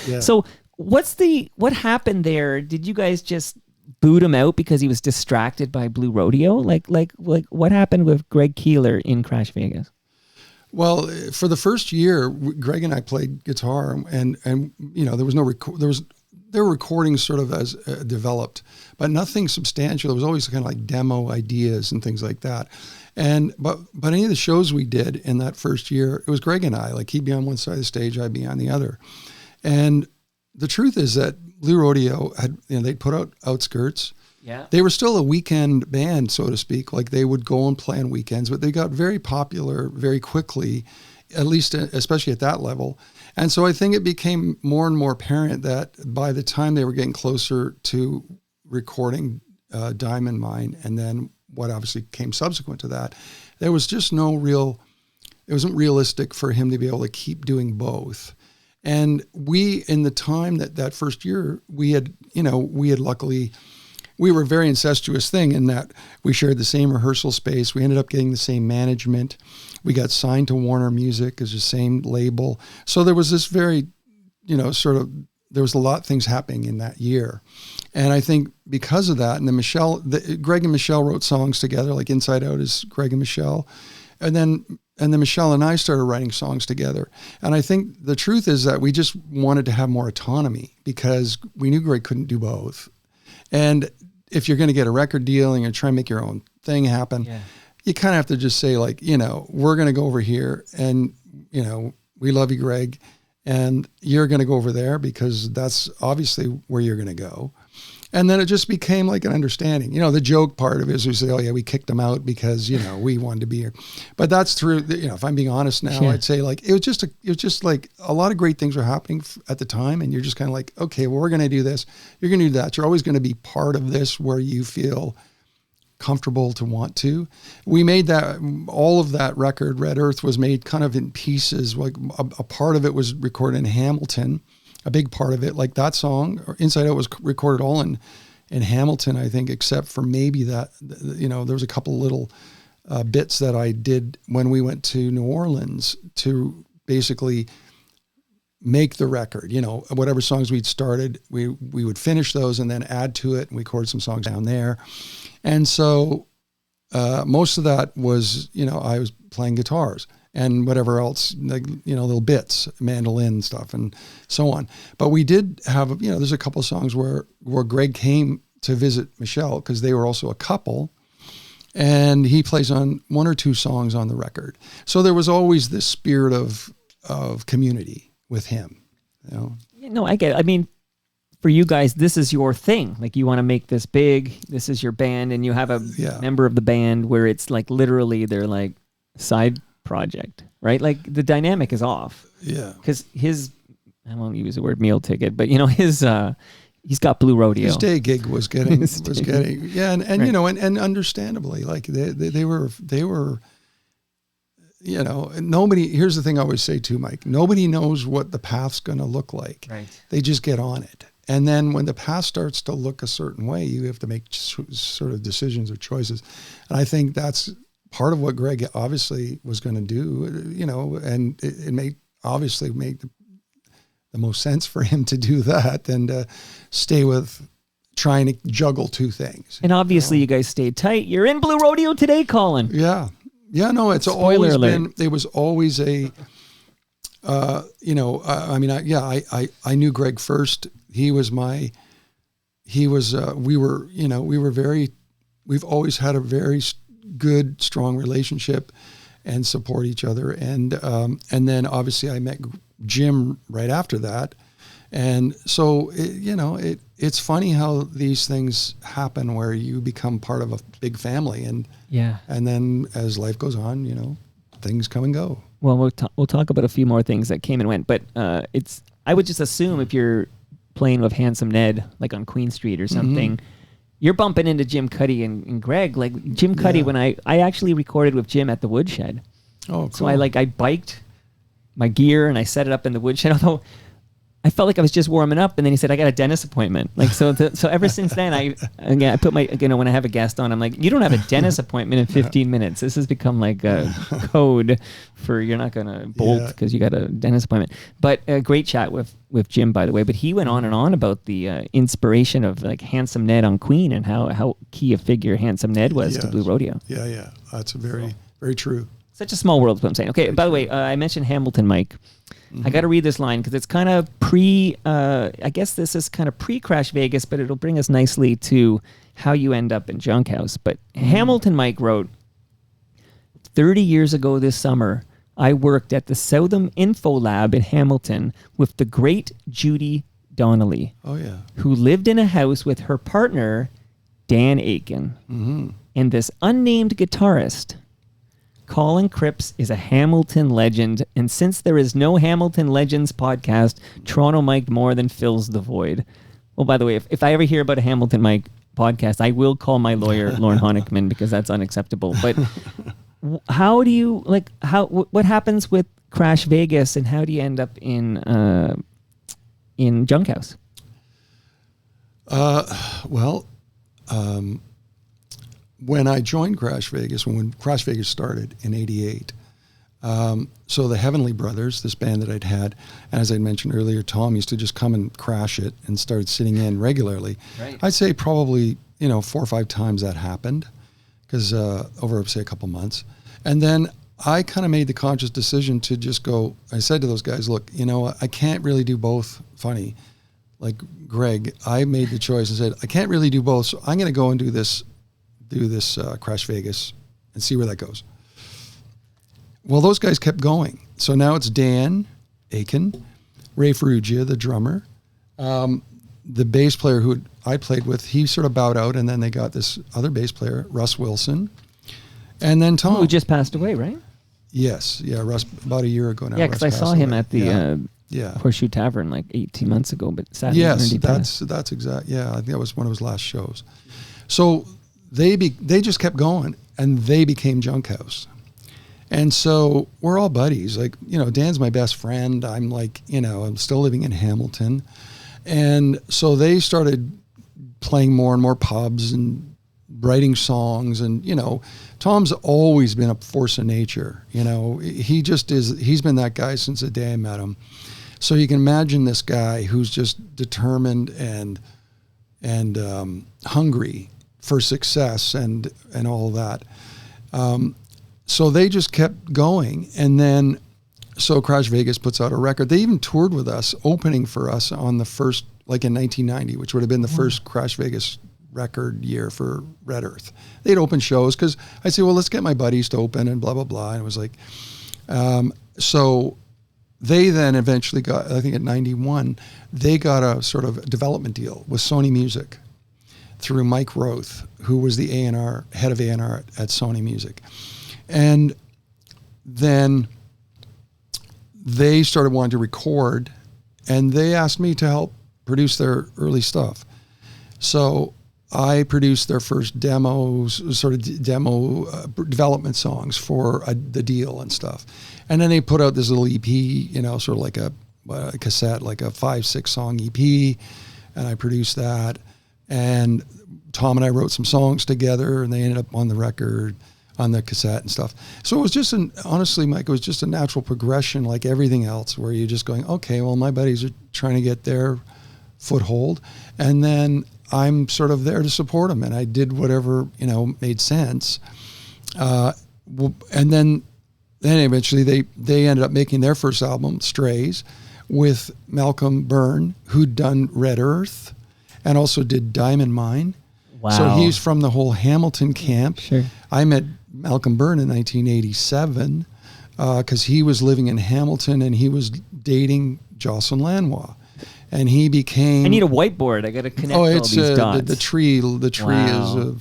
Yeah. So what happened there? Did you guys just boot him out because he was distracted by Blue Rodeo? Like what happened with Greg Keeler in Crash Vegas? Well, for the first year, Greg and I played guitar, and there was there were recordings sort of as developed, but nothing substantial. There was always kind of like demo ideas and things like that. But any of the shows we did in that first year, it was Greg and I. Like, he'd be on one side of the stage, I'd be on the other. And the truth is that Blue Rodeo had, they'd put out Outskirts. Yeah. They were still a weekend band, so to speak. Like, they would go and play on weekends, but they got very popular very quickly, at least especially at that level. And so I think it became more and more apparent that by the time they were getting closer to recording Diamond Mine, and then what obviously came subsequent to that, there was just it wasn't realistic for him to be able to keep doing both. And we, in the time that first year, we had luckily, we were a very incestuous thing in that we shared the same rehearsal space. We ended up getting the same management. We got signed to Warner Music as the same label. So there was this very, there was a lot of things happening in that year. And I think because of that, and then Greg and Michelle wrote songs together, like Inside Out is Greg and Michelle. And then Michelle and I started writing songs together. And I think the truth is that we just wanted to have more autonomy because we knew Greg couldn't do both. And if you're going to get a record deal and you're trying to make your own thing happen, you kind of have to just say, like, we're going to go over here and, we love you, Greg, and you're going to go over there because that's obviously where you're going to go. And then it just became like an understanding. The joke part of it is we say, oh yeah, we kicked them out because, we wanted to be here. But that's through, if I'm being honest now, I'd say like, it was just like a lot of great things were happening at the time. And you're just kind of like, okay, well, we're going to do this. You're going to do that. You're always going to be part of this where you feel comfortable to want to. We made all of that record, Red Earth, was made kind of in pieces. Like a part of it was recorded in Hamilton. A big part of it, like that song, or Inside Out, was recorded all in Hamilton, I think, except for maybe that, there was a couple little bits that I did when we went to New Orleans to basically make the record. Whatever songs we'd started, we would finish those and then add to it and record some songs down there. And so most of that was, I was playing guitars and whatever else, like, little bits, mandolin stuff and so on. But we did have, there's a couple of songs where Greg came to visit Michelle because they were also a couple, and he plays on one or two songs on the record. So there was always this spirit of community with him, No, I get it. I mean, for you guys, this is your thing. Like you want to make this big. This is your band, and you have a member of the band where it's like literally they're like side project, right? Like the dynamic is off. Yeah. Because I won't use the word meal ticket, but he's got Blue Rodeo. His day gig was getting and Right. and understandably, like they were nobody. Here's the thing I always say too, Mike. Nobody knows what the path's going to look like. Right. They just get on it, and then when the path starts to look a certain way, you have to make sort of decisions or choices. And I think that's part of what Greg obviously was going to do. And it made the most sense for him to do that than to stay with trying to juggle two things. And obviously you guys stayed tight. You're in Blue Rodeo today, Colin. Yeah. Yeah, no, it's Spoiler always alert. been, it was always I knew Greg first. We've always had a very good, strong relationship and support each other. And then obviously I met Jim right after that. And so, it's funny how these things happen where you become part of a big family. And then as life goes on, things come and go. Well, we'll talk about a few more things that came and went. But I would just assume if you're playing with Handsome Ned, like on Queen Street or something, you're bumping into Jim Cuddy and Greg. Like Jim Cuddy, when I actually recorded with Jim at the Woodshed. Oh, cool. So I biked my gear and I set it up in the woodshed. Although I felt like I was just warming up, and then he said I got a dentist appointment. Like so ever since then, I put my when I have a guest on, I'm like, you don't have a dentist appointment in 15 minutes. This has become like a code for you're not gonna bolt because you got a dentist appointment. But a great chat with Jim, by the way. But he went on and on about the inspiration of like Handsome Ned on Queen and how key a figure Handsome Ned was to Blue Rodeo. Yeah, that's very true. Such a small world is what I'm saying. Okay, by the way, I mentioned Hamilton Mike. I got to read this line because it's kind of I guess this is kind of pre-Crash Vegas, but it'll bring us nicely to how you end up in Junkhouse. But Hamilton Mike wrote, 30 years ago this summer, I worked at the Southam Info Lab in Hamilton with the great Judy Donnelly. Oh, yeah. Who lived in a house with her partner, Dan Aiken, and this unnamed guitarist. Colin Cripps is a Hamilton legend, and since there is no Hamilton Legends podcast, Toronto Mike more than fills the void. Oh, by the way, if I ever hear about a Hamilton Mike podcast, I will call my lawyer, Lorne Honickman, because that's unacceptable. But how do you, what happens with Crash Vegas, and how do you end up in Junkhouse? When I joined Crash Vegas, when Crash Vegas started in '88, so the Heavenly Brothers, this band that I'd had, and as I mentioned earlier, Tom used to just come and crash it and started sitting in regularly. Right. I'd say probably 4 or 5 times that happened, because over say a couple months, and then I kind of made the conscious decision to just go. I said to those guys, "Look, I can't really do both." Funny, like Greg, I made the choice and said I can't really do both, so I'm going to go and do this Crash Vegas and see where that goes. Well, those guys kept going. So now it's Dan Aiken, Ray Ferrugia, the drummer, the bass player who I played with, he sort of bowed out, and then they got this other bass player, Russ Wilson, and then Tom. Who just passed away, right? Yes. Yeah, Russ, about a year ago now. Yeah, because I Russ saw passed him away. at the Yeah. Horseshoe Tavern like 18 months ago, but sadly Yes, he passed. that's exact. Yeah, I think that was one of his last shows. So they just kept going, and they became Junkhouse. And so we're all buddies. Like, Dan's my best friend. I'm like, I'm still living in Hamilton. And so they started playing more and more pubs and writing songs. And, Tom's always been a force of nature. He just is. He's been that guy since the day I met him. So you can imagine this guy who's just determined and hungry for success and all that. So they just kept going. And then, so Crash Vegas puts out a record. They even toured with us, opening for us on the first, like in 1990, which would have been the first Crash Vegas record year for Red Earth. They'd open shows because I'd say, well, let's get my buddies to open and blah, blah, blah. And it was like, so they then eventually got, I think at 91, they got a sort of development deal with Sony Music through Mike Roth, who was the A&R, head of A&R at Sony Music. And then they started wanting to record, and they asked me to help produce their early stuff. So I produced their first demos, sort of demo development songs for the deal and stuff. And then they put out this little EP, sort of like a cassette, like a 5-6 song EP. And I produced that. And Tom and I wrote some songs together, and they ended up on the record, on the cassette and stuff. So it was just honestly, Mike, it was just a natural progression like everything else, where you're just going, okay, well, my buddies are trying to get their foothold. And then I'm sort of there to support them, and I did whatever made sense. And then eventually they ended up making their first album, Strays, with Malcolm Byrne, who'd done Red Earth, and also did Diamond Mine. Wow! So he's from the whole Hamilton camp. Sure. I met Malcolm Byrne in 1987 because he was living in Hamilton and he was dating Jocelyn Lanois. And he became. I need a whiteboard. I got to connect all these dots. The tree Wow.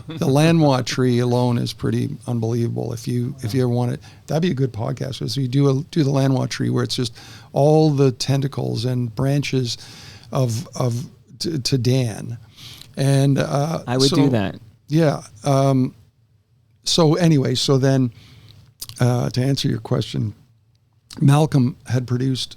The Lanois tree alone is pretty unbelievable. If you ever want it, that'd be a good podcast. So you do the Lanois tree, where it's just all the tentacles and branches to Dan. And I would do that. Yeah. So anyway, then to answer your question, Malcolm had produced.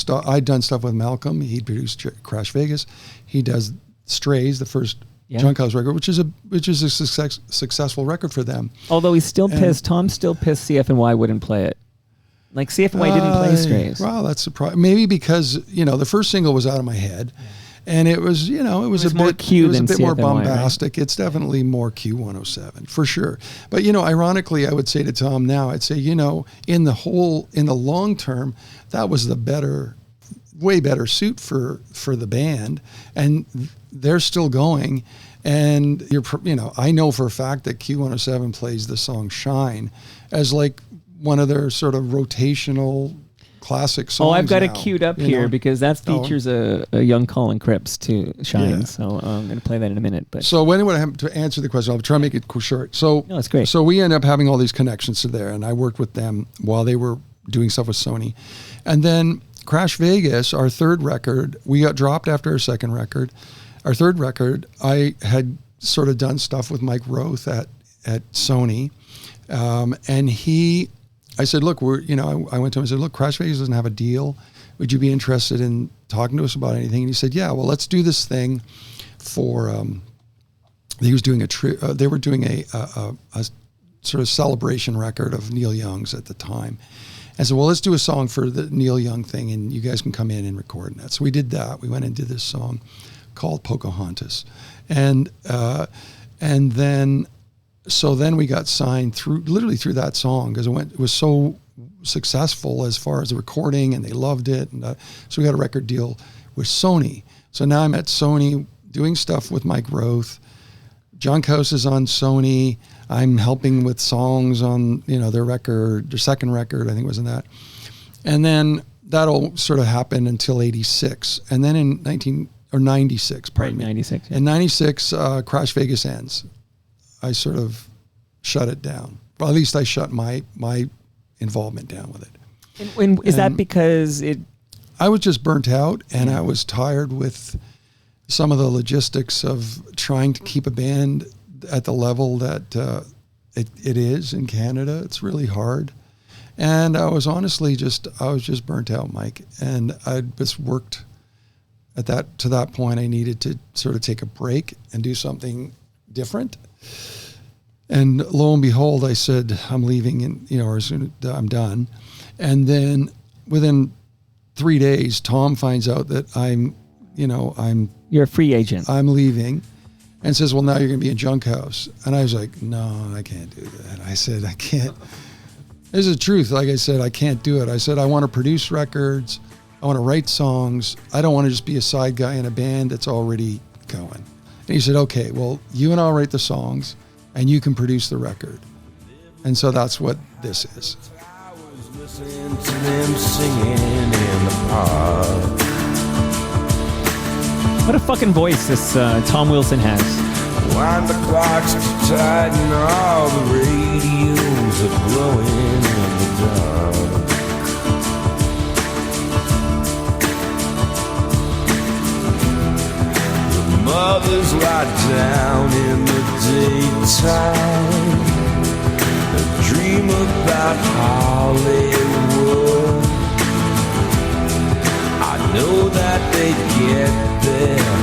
I'd done stuff with Malcolm. He'd produced Crash Vegas. He does Strays, the first Junkhouse record, which is a successful record for them. Although he's still pissed. Tom's still pissed CFNY wouldn't play it. Like CFNY didn't play Strays. Well, that's surprising. Maybe because the first single was Out of My Head, and it was a bit more bombastic. Right? It's definitely more Q107 for sure. But ironically, I would say to Tom now, I'd say in the long term, that was the way better suit for the band, and they're still going. And I know for a fact that Q107 plays the song "Shine" as like one of their sort of rotational classic songs. Oh, I've got now, it queued up here because that features a young Colin Cripps to Shine. Yeah. So I'm going to play that in a minute. But so anyway, to answer the question, I'll try to make it short. So no, it's great. So we end up having all these connections to there, and I worked with them while they were doing stuff with Sony. And then Crash Vegas, our third record, we got dropped after our second record. Our third record, I had sort of done stuff with Mike Roth at Sony, and I said, look, I went to him and said, look, Crash Vegas doesn't have a deal. Would you be interested in talking to us about anything? And he said, yeah, well, let's do this thing for, they were doing a sort of celebration record of Neil Young's at the time. And so, well, let's do a song for the Neil Young thing, and you guys can come in and record that. So we did that. We went and did this song called Pocahontas. And then we got signed through that song because it was so successful as far as the recording, and they loved it. And so we got a record deal with Sony. So now I'm at Sony doing stuff with Mike Roth. Junkhouse is on Sony. I'm helping with songs on their second record, I think was in that. And then that all sort of happened until 86. And then in 96, pardon me. 96. Yeah. In 96, Crash Vegas ends. I sort of shut it down. Well, at least I shut my involvement down with it. Is that because I was just burnt out, and I was tired with some of the logistics of trying to keep a band at the level that it is in Canada. It's really hard. And I was honestly just burnt out, Mike. And I just worked to that point. I needed to sort of take a break and do something different. And lo and behold, I said, I'm leaving, and or as soon as I'm done. And then within 3 days, Tom finds out that you're a free agent. I'm leaving, and says, well, now you're going to be in Junkhouse. And I was like, no, I can't do that. I said, I can't. This is the truth. Like I said, I can't do it. I said, I want to produce records. I want to write songs. I don't want to just be a side guy in a band that's already going. And he said, okay, well, you and I'll write the songs, and you can produce the record. And so that's what this is. I was listening them singing in the park. What a fucking voice this Tom Wilson has. Wind the clocks to tighten, all the radios are glowing in the dark. The mothers lie down in the daytime and dream about Hollywood. I know that they'd get there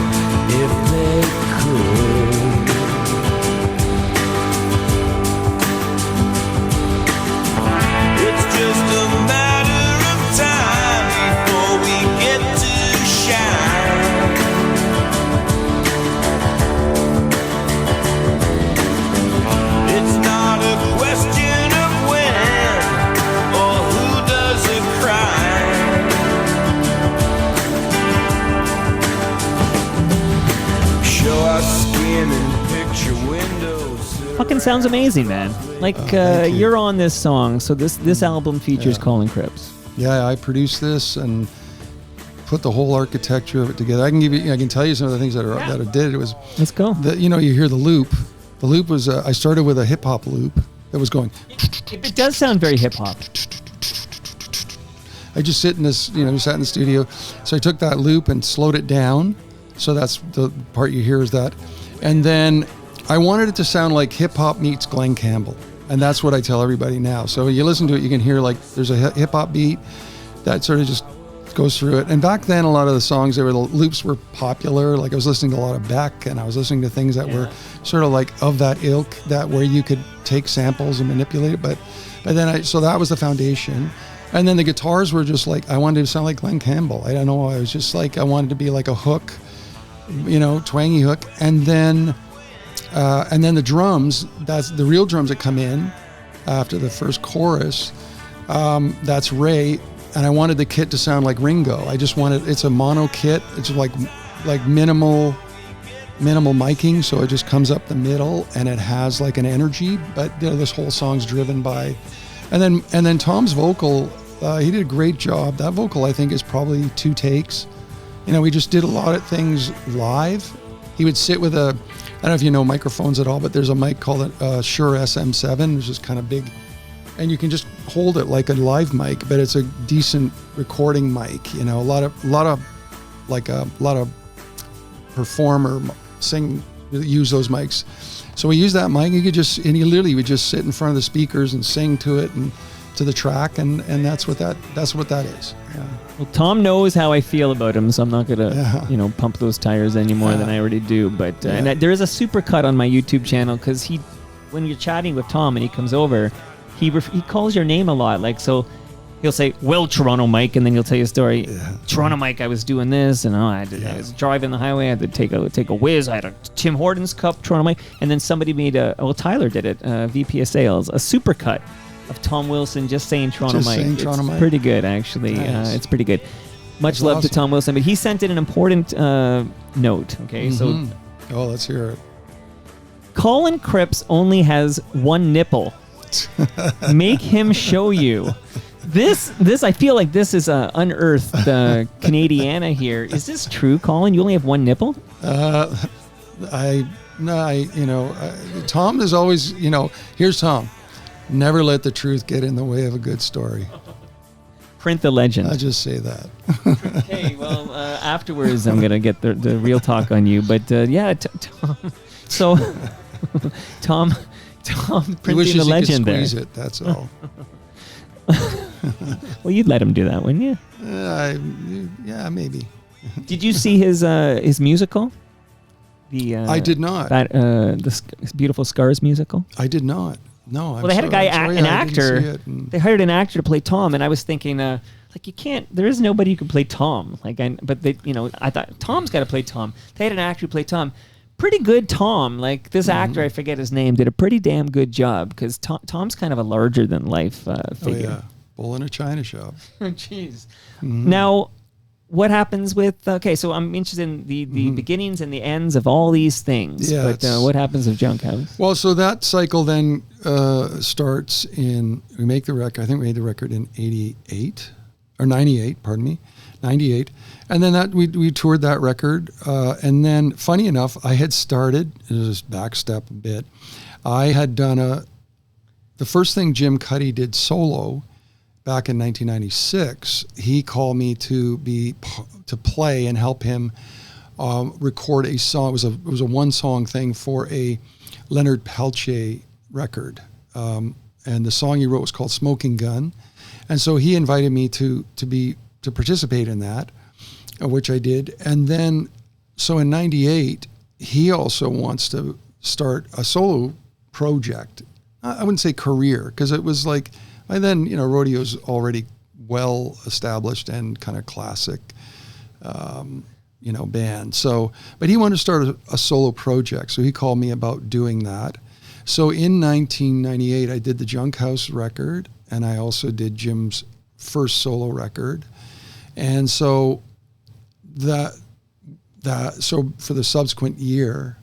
if they could. It's just a matter of time before we get to shine. It's not a question of when or who does the crime. Show our skin in picture windows. Fucking sounds amazing, man. Like thank you. you're on this song, so this album features Yeah. Colin Cripps. Yeah, I produced this and put the whole architecture of it together. I can tell you some of the things that I did. It was Let's go. you hear the loop. The loop was I started with a hip hop loop that was going. It does sound very hip hop. I just sit in this, sat in the studio. So I took that loop and slowed it down. So that's the part you hear is that. And then I wanted it to sound like hip hop meets Glenn Campbell. And that's what I tell everybody now. So you listen to it, you can hear like there's a hip hop beat that sort of just goes through it. And back then, a lot of the songs, the loops were popular. Like I was listening to a lot of Beck, and I was listening to things that were sort of like of that ilk, that where you could take samples and manipulate it. But then so that was the foundation. And then the guitars were just like, I wanted to sound like Glenn Campbell. I don't know. I was just like, I wanted to be like a hook, twangy hook. And then the drums, that's the real drums that come in after the first chorus. That's Ray. And I wanted the kit to sound like Ringo. It's a mono kit. It's like minimal miking. So it just comes up the middle and it has like an energy, but this whole song's driven by, and then Tom's vocal, he did a great job. That vocal, I think, is probably 2 takes. We just did a lot of things live. He would sit with I don't know if you know microphones at all, but there's a mic called a Shure SM7, which is kind of big. And you can just hold it like a live mic, but it's a decent recording mic. A lot of performer use those mics. So we use that mic. He literally would just sit in front of the speakers and sing to it and to the track, and that's what that is. Yeah. Well, Tom knows how I feel about him, so I'm not gonna pump those tires any more than I already do. But and there is a super cut on my YouTube channel because when you're chatting with Tom and he comes over, he calls your name a lot. Like so, he'll say, "Well, Toronto Mike," and then he'll tell you a story. Yeah. Toronto Mike, I was doing this, and I was driving the highway. I had to take a whiz. I had a Tim Hortons cup, Toronto Mike, and then somebody made Tyler did it, VP of Sales, a super cut of Tom Wilson just saying Toronto Just Mike. saying It's Toronto Mike. pretty good, actually. Nice. It's pretty good. Much That's love to awesome. Tom Wilson, but he sent in an important note. Okay, so Oh, let's hear it. Colin Cripps only has one nipple. Make him show you. This I feel like this is unearthed Canadiana here. Is this true, Colin? You only have one nipple? Tom is always, here's Tom. Never let the truth get in the way of a good story. Print the legend. I just say that. Okay, well, afterwards I'm going to get the real talk on you. But Tom. So, Tom He printing wishes the he could legend there. squeeze it, that's all. Well, you'd let him do that, wouldn't you? Yeah, maybe. Did you see his musical? I did not. The Beautiful Scars musical? I did not. No. Well, they had a guy, an actor. They hired an actor to play Tom, and I was thinking, you can't. There is nobody who can play Tom. I thought Tom's got to play Tom. They had an actor who played Tom. Pretty good Tom. Like this actor, I forget his name, did a pretty damn good job because Tom's kind of a larger than life figure. Oh yeah, bull in a china shop. Jeez. Now, what happens with? Okay, so I'm interested in the beginnings and the ends of all these things. Yeah, but what happens with Junkhouse? Well, so that cycle then starts in, we make the record, I think we made the record in 88, or 98, pardon me, 98. And then that we toured that record. And then, funny enough, I had started, just backstep a bit, I had done the first thing Jim Cuddy did solo back in 1996, he called me to play and help him record a song. It was a one song thing for a Leonard Peltier record, and the song he wrote was called "Smoking Gun," and so he invited me to participate in that, which I did. And then, so in '98, he also wants to start a solo project. I wouldn't say career, because it was like, by then, Rodeo's already well established and kind of classic, band. So, but he wanted to start a solo project. So he called me about doing that. So in 1998, I did the Junkhouse record, and I also did Jim's first solo record. And so so for the subsequent year,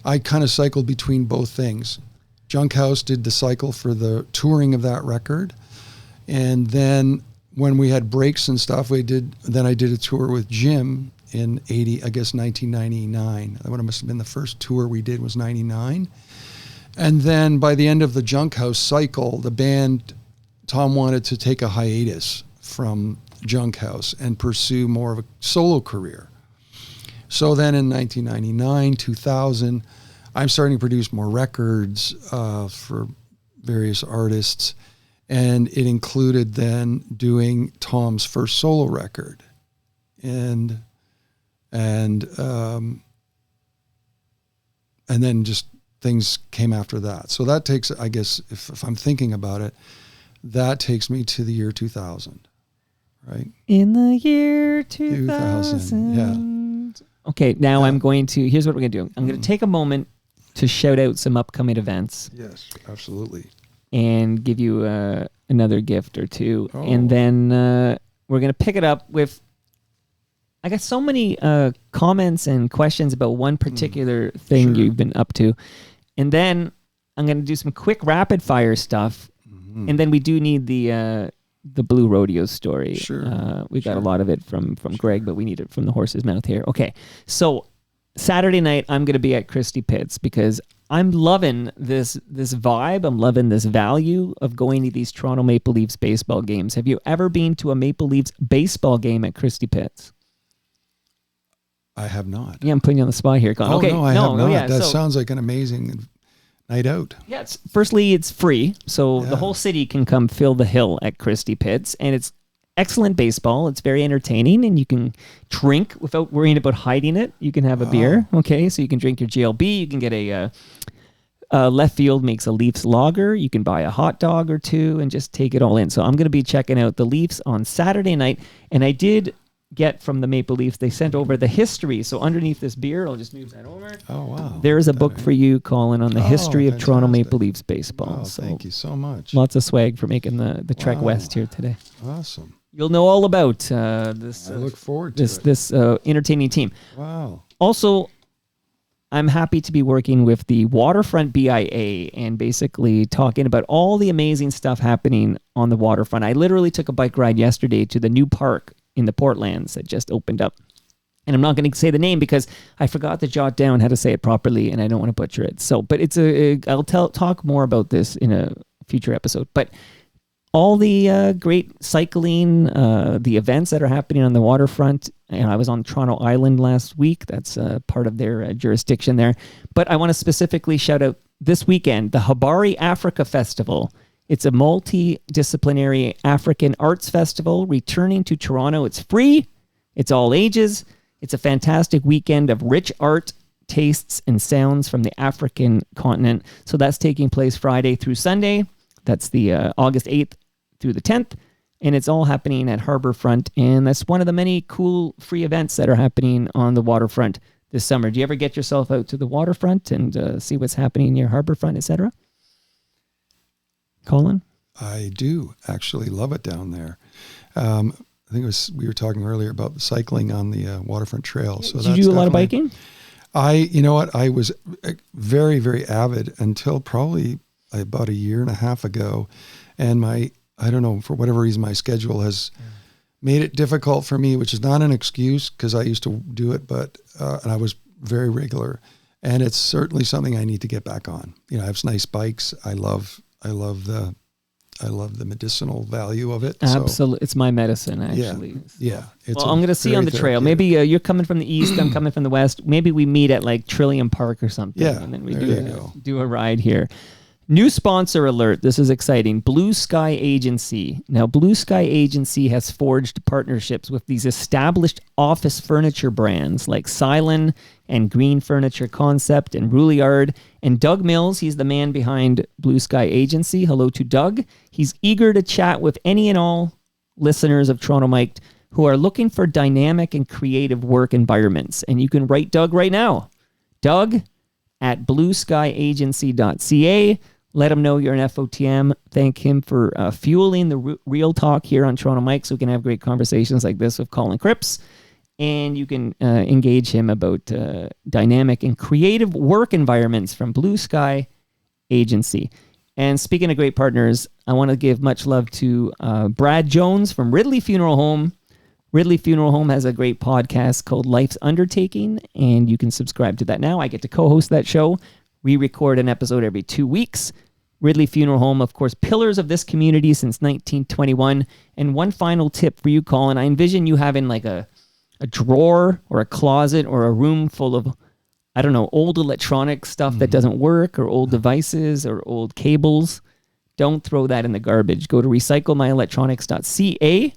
I kind of cycled between both things. Junkhouse did the cycle for the touring of that record. And then when we had breaks and stuff, I did a tour with Jim in 1999. That must have been the first tour we did, was 99. And then by the end of the Junkhouse cycle, the band, Tom wanted to take a hiatus from Junkhouse and pursue more of a solo career. So then in 1999, 2000, I'm starting to produce more records for various artists, and it included then doing Tom's first solo record, and then just things came after that. So that takes, I guess, if I'm thinking about it, that takes me to the year 2000, right? In the year 2000. Yeah. Okay, now here's what we're going to do. I'm going to take a moment to shout out some upcoming events. Yes, absolutely. And give you another gift or two. Oh. And then we're going to pick it up with, I got so many comments and questions about one particular thing you've been up to. And then I'm going to do some quick rapid fire stuff. Mm-hmm. And then we do need the Blue Rodeo story. Sure. We got a lot of it from Greg, but we need it from the horse's mouth here. Okay. So Saturday night, I'm going to be at Christie Pitts because I'm loving this vibe. I'm loving this value of going to these Toronto Maple Leafs baseball games. Have you ever been to a Maple Leafs baseball game at Christie Pitts? I have not. Yeah, I'm putting you on the spot here, Colin. Oh, Okay, no, I have not. Yeah, that sounds like an amazing night out. Yeah, firstly, it's free, so the whole city can come fill the hill at Christie Pitts, and it's excellent baseball. It's very entertaining, and you can drink without worrying about hiding it. You can have a beer, okay? So you can drink your GLB. You can get left field makes a Leafs lager. You can buy a hot dog or two and just take it all in. So I'm going to be checking out the Leafs on Saturday night, and I did get from the Maple Leafs, they sent over the history. So underneath this beer, I'll just move that over. Oh, wow. There is a book for you, Colin, on the history of Toronto Maple Leafs baseball. Oh, so thank you so much. Lots of swag for making the trek west here today. Awesome. You'll know all about this. I look forward to this entertaining team. Wow. Also, I'm happy to be working with the Waterfront BIA and basically talking about all the amazing stuff happening on the waterfront. I literally took a bike ride yesterday to the new park in the Portlands that just opened up. And I'm not going to say the name because I forgot to jot down how to say it properly and I don't want to butcher it. So, but I'll talk more about this in a future episode. But all the great cycling, the events that are happening on the waterfront. And I was on Toronto Island last week. That's part of their jurisdiction there. But I want to specifically shout out this weekend, the Habari Africa Festival. It's a multidisciplinary African arts festival returning to Toronto. It's free. It's all ages. It's a fantastic weekend of rich art, tastes, and sounds from the African continent. So that's taking place Friday through Sunday. That's the August 8th through the 10th. And it's all happening at Harbourfront. And that's one of the many cool free events that are happening on the waterfront this summer. Do you ever get yourself out to the waterfront and see what's happening near Harbourfront, etc.? Colin? I do actually love it down there. I think it was, we were talking earlier about cycling on the waterfront trail. So Did you do a lot of definitely- biking? you know what? I was very, very avid until probably about a year and a half ago. And I don't know, for whatever reason, my schedule has made it difficult for me, which is not an excuse because I used to do it, but, and I was very regular. And it's certainly something I need to get back on. You know, I have nice bikes. I love the medicinal value of it. So, Absolutely. It's my medicine, actually. yeah. Well, I'm going to see you on the trail. Maybe you're coming from the east, I'm coming from the west. Maybe we meet at like Trillium Park or something. Yeah, And then we there you go. do a ride here. New sponsor alert. This is exciting. Blue Sky Agency. Now, Blue Sky Agency has forged partnerships with these established office furniture brands like Silon and Green Furniture Concept and Rouliard. And Doug Mills, he's the man behind Blue Sky Agency. Hello to Doug. He's eager to chat with any and all listeners of Toronto Mic'd who are looking for dynamic and creative work environments. And you can write Doug right now. Doug at blueskyagency.ca. Let him know you're an FOTM. Thank him for fueling the real talk here on Toronto Mike so we can have great conversations like this with Colin Cripps. And you can engage him about dynamic and creative work environments from Blue Sky Agency. And speaking of great partners, I want to give much love to Brad Jones from Ridley Funeral Home. Ridley Funeral Home has a great podcast called Life's Undertaking, and you can subscribe to that now. I get to co-host that show. We record an episode every 2 weeks. Ridley Funeral Home, of course, pillars of this community since 1921. And one final tip for you, Colin. I envision you having like a drawer or a closet or a room full of, I don't know, old electronic stuff that doesn't work or old devices or old cables. Don't throw that in the garbage. Go to recyclemyelectronics.ca,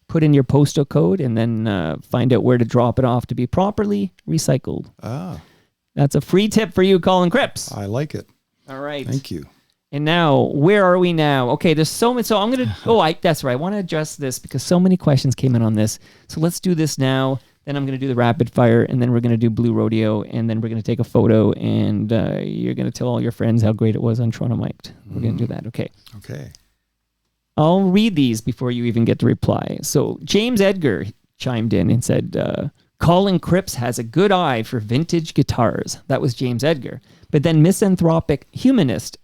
put in your postal code, and then find out where to drop it off to be properly recycled. That's a free tip for you, Colin Cripps. I like it. All right. Thank you. And now, where are we now? Okay, there's so many. So I'm going to, that's right. I want to address this because so many questions came in on this. So let's do this now. Then I'm going to do the rapid fire, and then we're going to do Blue Rodeo, and then we're going to take a photo, and you're going to tell all your friends how great it was on Toronto Mic'd. We're going to do that. Okay. Okay. I'll read these before you even get to reply. So James Edgar chimed in and said, Colin Cripps has a good eye for vintage guitars. That was James Edgar. But then Misanthropic Humanist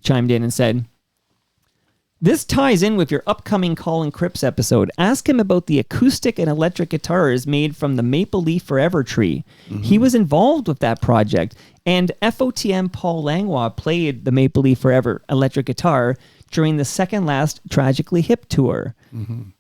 chimed in and said, this ties in with your upcoming Colin Cripps episode. Ask him about the acoustic and electric guitars made from the Maple Leaf Forever tree. He was involved with that project. And FOTM Paul Langlois played the Maple Leaf Forever electric guitar during the second last Tragically Hip tour.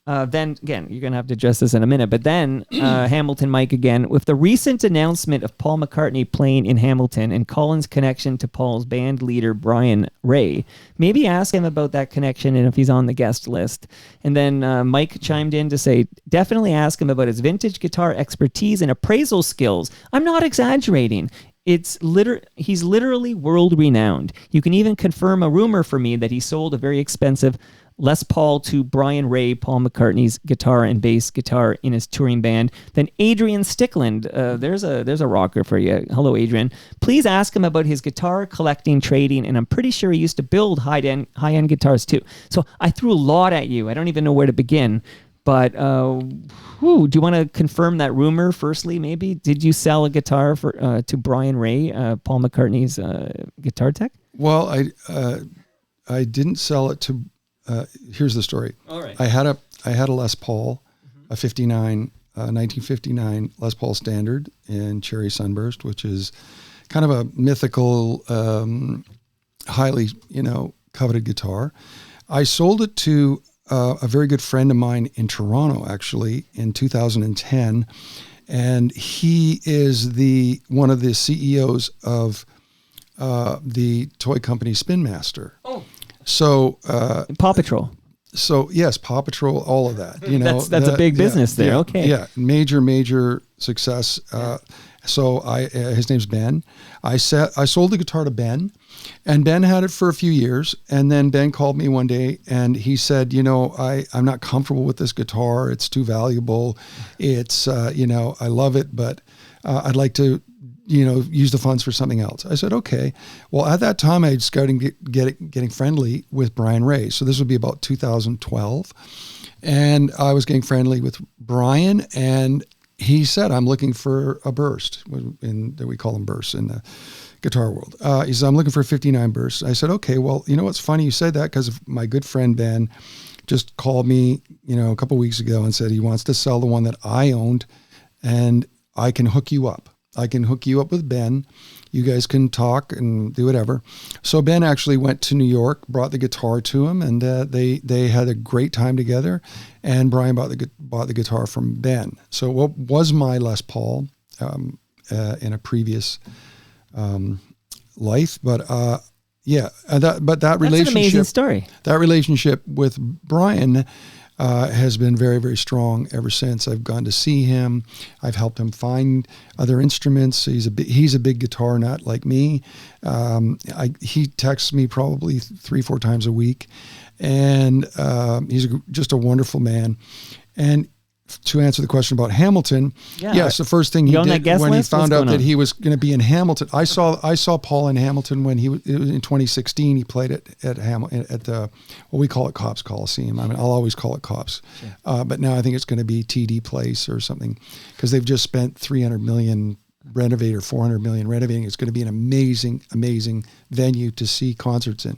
Then, again, you're going to have to address this in a minute, but then Hamilton Mike again, with the recent announcement of Paul McCartney playing in Hamilton and Colin's connection to Paul's band leader, Brian Ray, maybe ask him about that connection and if he's on the guest list. And then Mike chimed in to say, definitely ask him about his vintage guitar expertise and appraisal skills. I'm not exaggerating. He's literally world renowned. You can even confirm a rumor for me that he sold a very expensive Les Paul to Brian Ray, Paul McCartney's guitar and bass guitar in his touring band. Then Adrian Stickland, there's a rocker for you. Hello, Adrian. Please ask him about his guitar collecting, trading, and I'm pretty sure he used to build high-end guitars too. So I threw a lot at you. I don't even know where to begin. But do you want to confirm that rumor firstly, maybe? Did you sell a guitar to Brian Ray, Paul McCartney's guitar tech? Well, I didn't sell it to... here's the story. All right. I had a Les Paul, a 1959 Les Paul Standard in Cherry Sunburst, which is kind of a mythical, highly, coveted guitar. I sold it to a very good friend of mine in Toronto, actually, in 2010, and he is one of the CEOs of the toy company Spin Master. Oh. So Paw Patrol. So yes, Paw Patrol, all of that. That's a big business there. Yeah, okay. Yeah, major success. So his name's Ben. I sold the guitar to Ben, and Ben had it for a few years. And then Ben called me one day and he said, I'm not comfortable with this guitar. It's too valuable. It's I love it, but I'd like to use the funds for something else. I said, okay. Well, at that time, I had started getting friendly with Brian Ray. So this would be about 2012. And I was getting friendly with Brian, and he said, I'm looking for a burst. We call them bursts in the guitar world. He said, I'm looking for 59 bursts. I said, okay, well, you know what's funny you said that, because my good friend Ben just called me, a couple weeks ago and said he wants to sell the one that I owned, and I can hook you up. I can hook you up with Ben. You guys can talk and do whatever. So Ben actually went to New York, brought the guitar to him, and they had a great time together. And Brian bought the guitar from Ben. So what was my Les Paul in a previous life, but that relationship. That's an amazing story. That relationship with Brian has been very, very strong ever since. I've gone to see him. I've helped him find other instruments. He's a big guitar nut like me. He texts me probably 3-4 times a week, and he's just a wonderful man. And to answer the question about Hamilton, yes, the first thing he did when he found out that he was going to be in Hamilton, I saw Paul in Hamilton when it was in 2016. He played at the what we call it Cops Coliseum. I mean, I'll always call it Cops, but now I think it's going to be TD Place or something, because they've just spent $300 million renovate or $400 million renovating. It's going to be an amazing, amazing venue to see concerts in.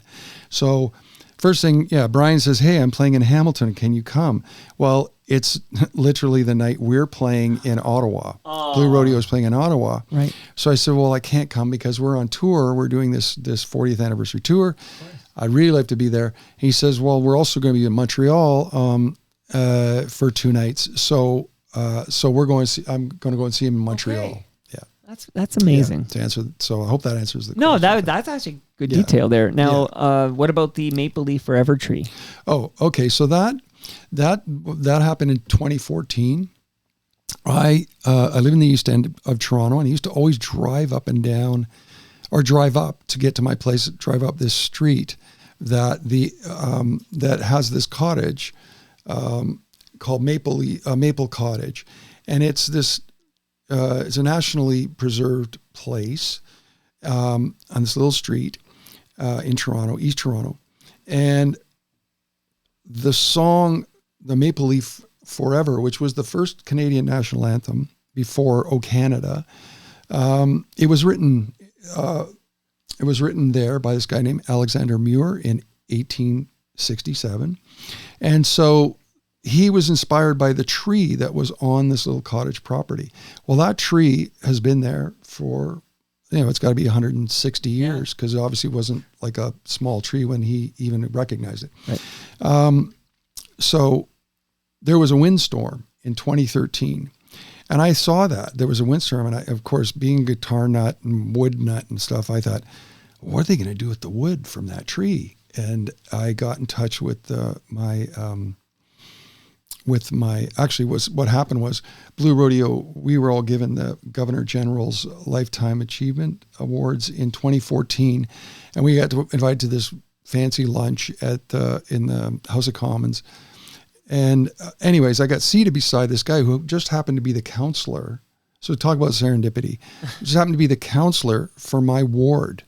So first thing, Brian says, hey, I'm playing in Hamilton. Can you come? Well, it's literally the night we're playing in Ottawa. Blue Rodeo is playing in Ottawa. Right. So I said, well, I can't come because we're on tour. We're doing this 40th anniversary tour. I'd really like to be there. He says, well, we're also going to be in Montreal for 2 nights. So we're going to see, I'm going to go and see him in Montreal. Okay. Yeah. That's amazing. Yeah, to answer. So I hope that answers the question. No, that's actually good detail there. Now, what about the Maple Leaf Forever tree? Oh, okay. So that happened in 2014. I live in the East End of Toronto, and I used to always drive up and down, or drive up to get to my place. Drive up this street that that has this cottage called Maple Cottage, and it's this. It's a nationally preserved place on this little street in Toronto, East Toronto. And the song, The Maple Leaf Forever, which was the first Canadian national anthem before O Canada, it was written there by this guy named Alexander Muir in 1867. And so he was inspired by the tree that was on this little cottage property. Well, that tree has been there for, it's got to be 160 years, because it obviously wasn't like a small tree when he even recognized it. Right. So there was a windstorm in 2013, and I saw that there was a windstorm, and I, of course, being a guitar nut and wood nut and stuff, I thought, what are they going to do with the wood from that tree? And I got in touch with what happened was Blue Rodeo, we were all given the Governor General's Lifetime Achievement Awards in 2014, and we got invited to this fancy lunch in the House of Commons. And anyways, I got seated beside this guy who just happened to be the counselor. So talk about serendipity. Just happened to be the counselor for my ward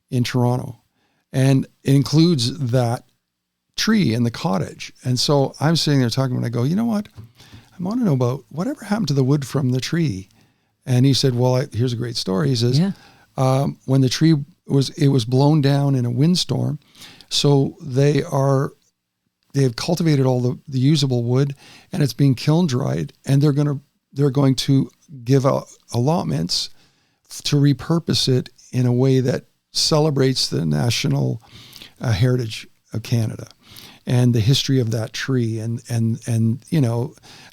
in Toronto. And it includes that tree in the cottage. And so I'm sitting there talking, and I go, you know what? I want to know about whatever happened to the wood from the tree. And he said, well, here's a great story. He says, when the tree was blown down in a windstorm, so they have cultivated all the usable wood, and it's being kiln dried, and they're going to give out allotments to repurpose it in a way that celebrates the national heritage of Canada and the history of that tree. And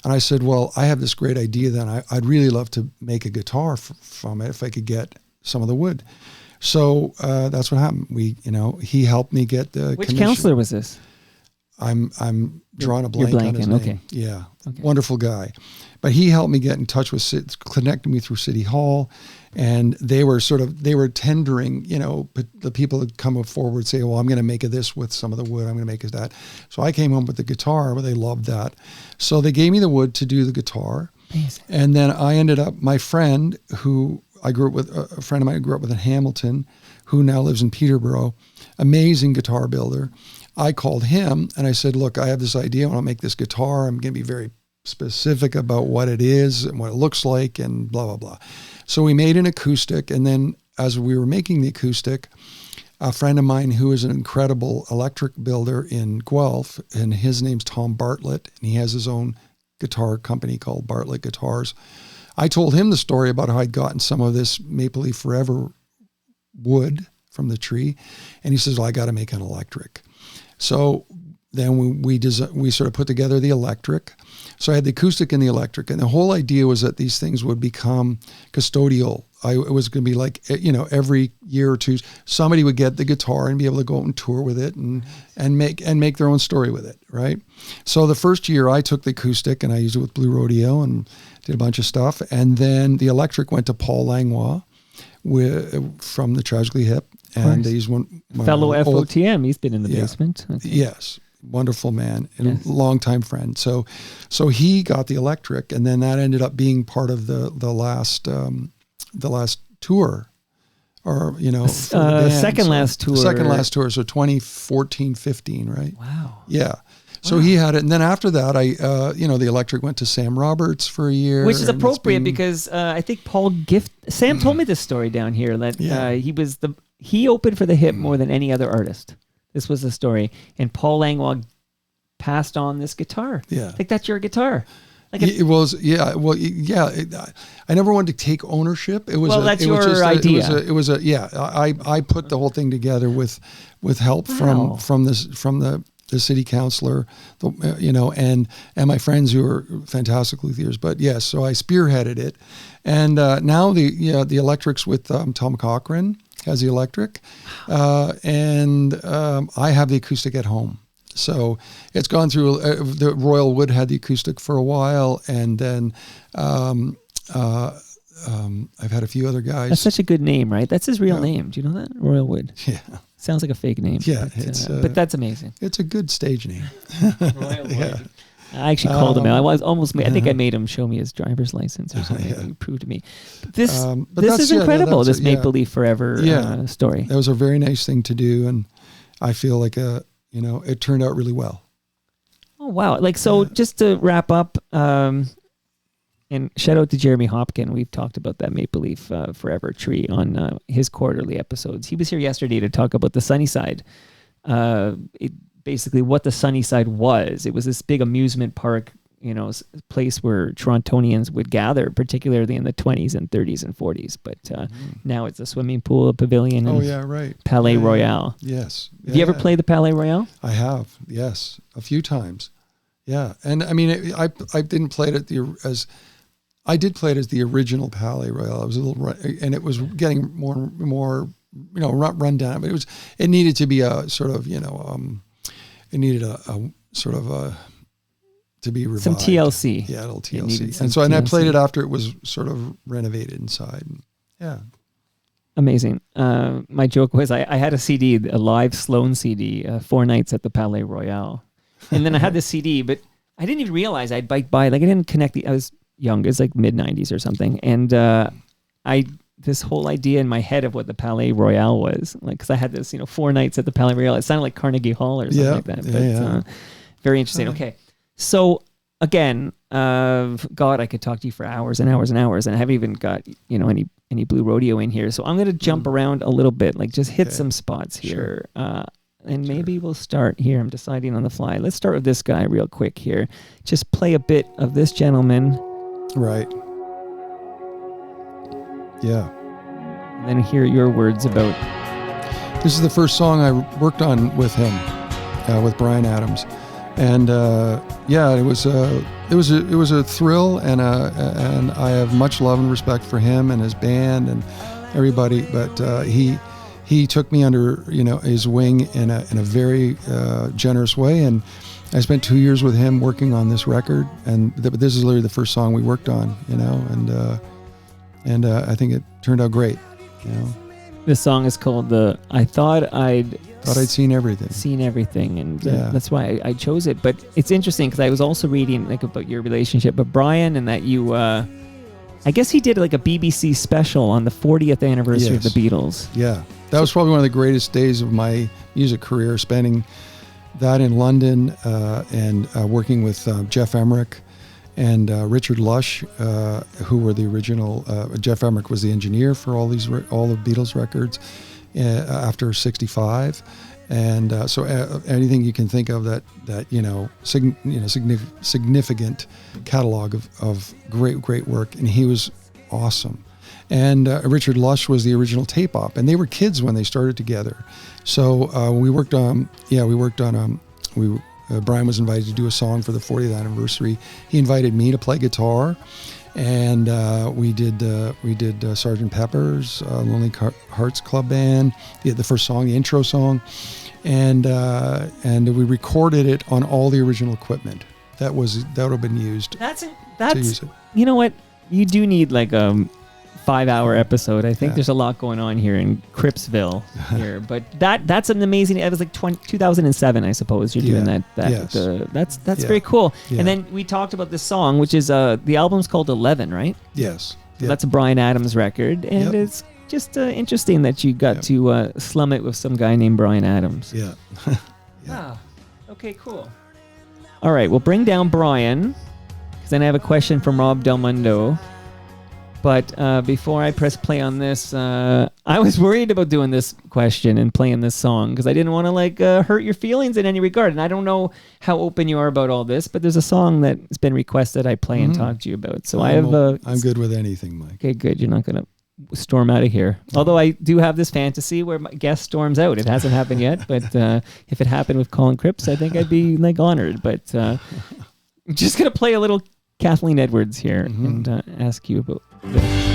I said, well, I have this great idea then. I'd really love to make a guitar from it if I could get some of the wood. So that's what happened. He helped me get the Which commission. counselor was this? I'm drawing a blank on his name. Okay. Yeah. Okay. Wonderful guy. But he helped me get in touch with, connected me through City Hall, and they were tendering, the people that come forward say, well, I'm going to make this with some of the wood. I'm going to make it that. So I came home with the guitar, but they loved that. So they gave me the wood to do the guitar. Amazing. And then I ended up, my friend who I grew up with, a friend of mine who grew up with in Hamilton, who now lives in Peterborough, amazing guitar builder. I called him and I said, look, I have this idea. I want to make this guitar. I'm going to be very specific about what it is and what it looks like and blah, blah, blah. So we made an acoustic. And then as we were making the acoustic, a friend of mine who is an incredible electric builder in Guelph, and his name's Tom Bartlett, and he has his own guitar company called Bartlett Guitars. I told him the story about how I'd gotten some of this Maple Leaf Forever wood from the tree. And he says, well, I got to make an electric. So then we sort of put together the electric. So I had the acoustic and the electric. And the whole idea was that these things would become custodial. It was going to be like, every year or two, somebody would get the guitar and be able to go out and tour with it and make their own story with it, right? So the first year I took the acoustic and I used it with Blue Rodeo and did a bunch of stuff. And then the electric went to Paul Langlois from the Tragically Hip. And he's one fellow FOTM. He's been in the basement. Okay. Yes. Wonderful man and longtime friend. So he got the electric, and then that ended up being part of the last tour, or second last tour. Second last tour. So 2014-15, right? Wow. Yeah. So he had it, and then after that, the electric went to Sam Roberts for a year, which is appropriate because I think Sam told me this story down here that he opened for the Hip more than any other artist. This was the story, and Paul Langlois passed on this guitar. Yeah, like that's your guitar. Like it was. Yeah, well, yeah. I never wanted to take ownership. It was. Well, that's your idea. I put the whole thing together with help from the city councilor, and my friends who are fantastic luthiers. But yes, so I spearheaded it, and now the electrics with Tom Cochran has the electric, and I have the acoustic at home. So it's gone through. The Royal Wood had the acoustic for a while, and then I've had a few other guys. That's such a good name, right? That's his real name. Do you know that? Royal Wood. Yeah. Sounds like a fake name. Yeah, but that's amazing. It's a good stage name. Royal Wood. I actually called him out. I was almost. I think I made him show me his driver's license or something. He proved to me. This is incredible. This Maple Leaf Forever story. That was a very nice thing to do, and I feel like it turned out really well. Oh wow! Just to wrap up, and shout out to Jeremy Hopkin. We've talked about that Maple Leaf Forever tree on his quarterly episodes. He was here yesterday to talk about the Sunnyside. Basically what the Sunnyside was. It was this big amusement park, place where Torontonians would gather, particularly in the 20s and 30s and 40s. But now it's a swimming pool, a pavilion, and Palais Royale. Yes. Have you ever played the Palais Royale? I have, yes, a few times. Yeah, and I mean, I didn't play it I did play it as the original Palais Royale. It was a little, and it was getting more, run down. But it needed to be a sort of, it needed a sort of to be revived. Some TLC. Yeah, a little TLC. And I played it after it was sort of renovated inside. Yeah. Amazing. My joke was I had a CD, a live Sloan CD, 4 nights at the Palais Royale. And then I had the CD, but I didn't even realize I'd bike by. Like I didn't connect I was young. It was like mid-90s or something. And this whole idea in my head of what the Palais Royale was, like, because I had this, 4 nights at the Palais Royale. It sounded like Carnegie Hall or something like that. But very interesting. Okay. So again, God, I could talk to you for hours and hours and hours, and I haven't even got, any Blue Rodeo in here. So I'm going to jump around a little bit, like just hit some spots here. Sure. And maybe we'll start here. I'm deciding on the fly. Let's start with this guy real quick here. Just play a bit of this gentleman. Right. Yeah. And then hear your words about. This is the first song I worked on with him, with Bryan Adams, and it was a thrill, and I have much love and respect for him and his band and everybody. But he took me under his wing in a very generous way, and I spent 2 years with him working on this record, and this is literally the first song we worked on, and I think it turned out great. This song is called I Thought I'd Seen Everything. Seen everything, and that's why I chose it. But it's interesting because I was also reading about your relationship with Bryan, and that you, I guess he did like a BBC special on the 40th anniversary of the Beatles. Yeah, that was probably one of the greatest days of my music career, spending that in London, and working with Jeff Emmerich and Richard Lush, who were the original. Jeff Emmerich was the engineer for all the Beatles records after '65, and so anything you can think of that significant catalog of great work, and he was awesome. And Richard Lush was the original tape op, and they were kids when they started together. So we worked on. Brian was invited to do a song for the 40th anniversary. He invited me to play guitar, and we did Sgt. Pepper's Lonely Hearts Club Band. The first song, the intro song, and we recorded it on all the original equipment that would have been used. That's to use it. You know what? You do need like a 5-hour episode. I think there's a lot going on here in Crippsville here, but that's an amazing. It was like 2007, I suppose. You're doing that. Yes. That's very cool. Yeah. And then we talked about this song, which is the album's called 11, right? Yes. So that's a Bryan Adams record, and it's just interesting that you got to slum it with some guy named Bryan Adams. Yeah. Ah, okay, cool. All right, we'll bring down Bryan, because then I have a question from Rob Del Mundo. But before I press play on this, I was worried about doing this question and playing this song because I didn't want to hurt your feelings in any regard. And I don't know how open you are about all this, but there's a song that's been requested I play and talk to you about. So I'm good with anything, Mike. Okay, good. You're not going to storm out of here. Although I do have this fantasy where my guest storms out. It hasn't happened yet, but if it happened with Colin Cripps, I think I'd be honored. But I'm just going to play a little Kathleen Edwards here and ask you about this.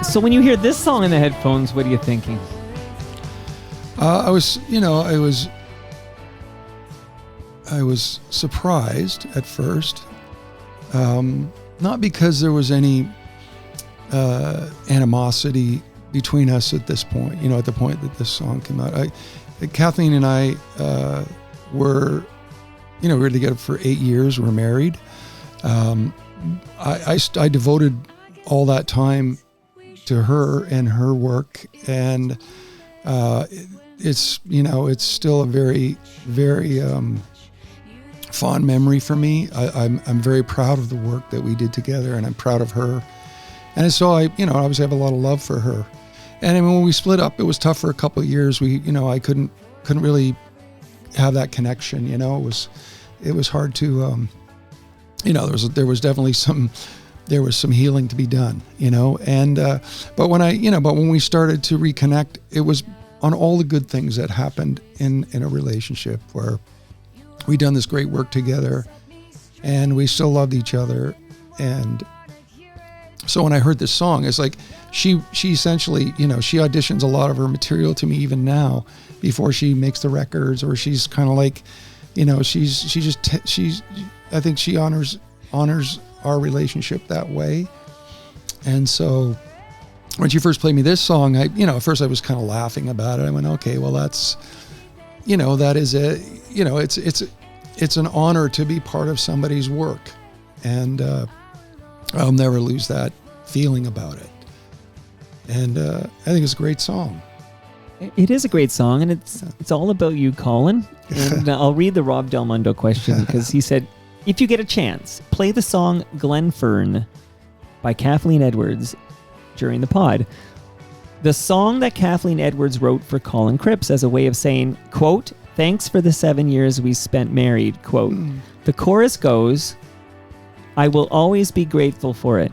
So when you hear this song in the headphones, what are you thinking? I was surprised at first, not because there was any animosity between us at this point. At the point that this song came out, Kathleen and I were together for 8 years. We're married. I devoted all that time to her and her work, and it's still a very, very fond memory for me. I'm very proud of the work that we did together, and I'm proud of her. And so I obviously have a lot of love for her. And I mean, when we split up, it was tough for a couple of years. I couldn't really have that connection. It was hard to there was definitely some healing to be done, and but when we started to reconnect, it was on all the good things that happened in a relationship where we'd done this great work together, and we still loved each other. And so when I heard this song, it's like she essentially, you know, she auditions a lot of her material to me even now before she makes the records, or she's kind of like, you know, I think she honors our relationship that way. And so when she first played me this song, at first I was kind of laughing about it. I went, okay, well, that's, you know, that is it's an honor to be part of somebody's work. And I'll never lose that feeling about it. And I think it's a great song. It is a great song, and it's all about you, Colin. And I'll read the Rob Del Mundo question, because he said, if you get a chance, play the song Glenfern by Kathleen Edwards during the pod. The song that Kathleen Edwards wrote for Colin Cripps as a way of saying, quote, thanks for the 7 years we spent married, quote. The chorus goes, I will always be grateful for it.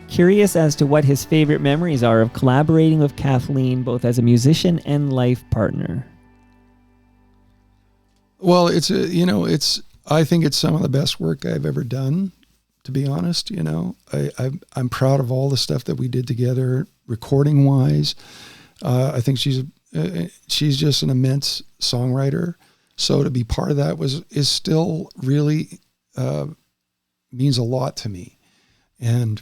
Curious as to what his favorite memories are of collaborating with Kathleen, both as a musician and life partner. Well, I think it's some of the best work I've ever done, to be honest. You know, I'm proud of all the stuff that we did together, recording wise. I think she's just an immense songwriter. So to be part of that is still really means a lot to me. And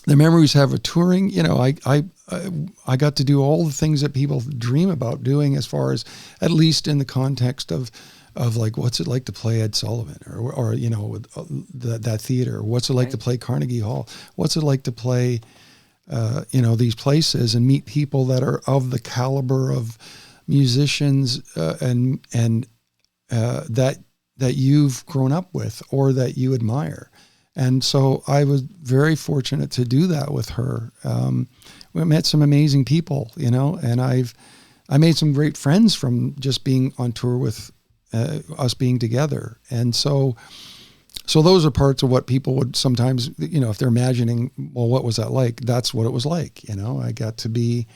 the memories have of touring, you know, I got to do all the things that people dream about doing, as far as, at least in the context of like, what's it like to play Ed Sullivan, or you know, with that theater? What's it like to play Carnegie Hall? What's it like to play, you know, these places and meet people that are of the caliber of musicians and that you've grown up with or that you admire. And so I was very fortunate to do that with her. We met some amazing people, you know, and I made some great friends from just being on tour with us being together. And so those are parts of what people would sometimes, you know, if they're imagining, well, what was that like? That's what it was like. You know, I got to be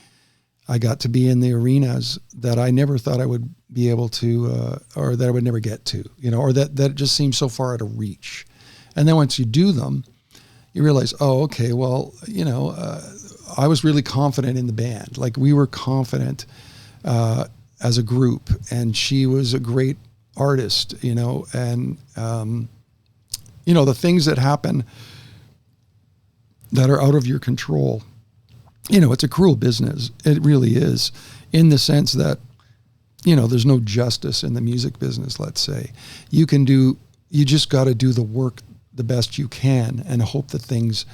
in the arenas that I never thought I would be able to, or that I would never get to, you know, or that just seemed so far out of reach. And then once you do them, you realize, oh, okay, well, you know, I was really confident in the band. Like, we were confident as a group, and she was a great artist, you know, and, you know, the things that happen that are out of your control, you know, it's a cruel business. It really is, in the sense that, you know, there's no justice in the music business, let's say. You just got to do the work the best you can and hope that things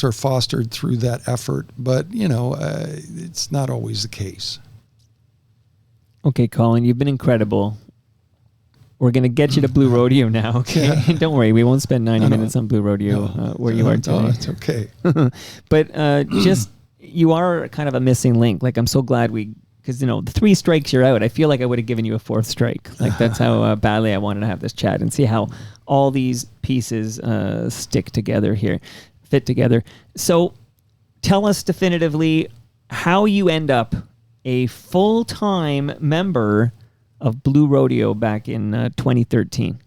are fostered through that effort. But, you know, it's not always the case. Okay, Colin, you've been incredible. We're going to get you to Blue Rodeo now, okay? Yeah. Don't worry, we won't spend 90 minutes on Blue Rodeo where you are today. No, it's okay. But just, you are kind of a missing link. Like, I'm so glad because, you know, the 3 strikes, you're out. I feel like I would have given you a 4th strike. Like, that's how badly I wanted to have this chat and see how all these pieces fit together. So tell us definitively how you end up a full-time member of Blue Rodeo back in 2013.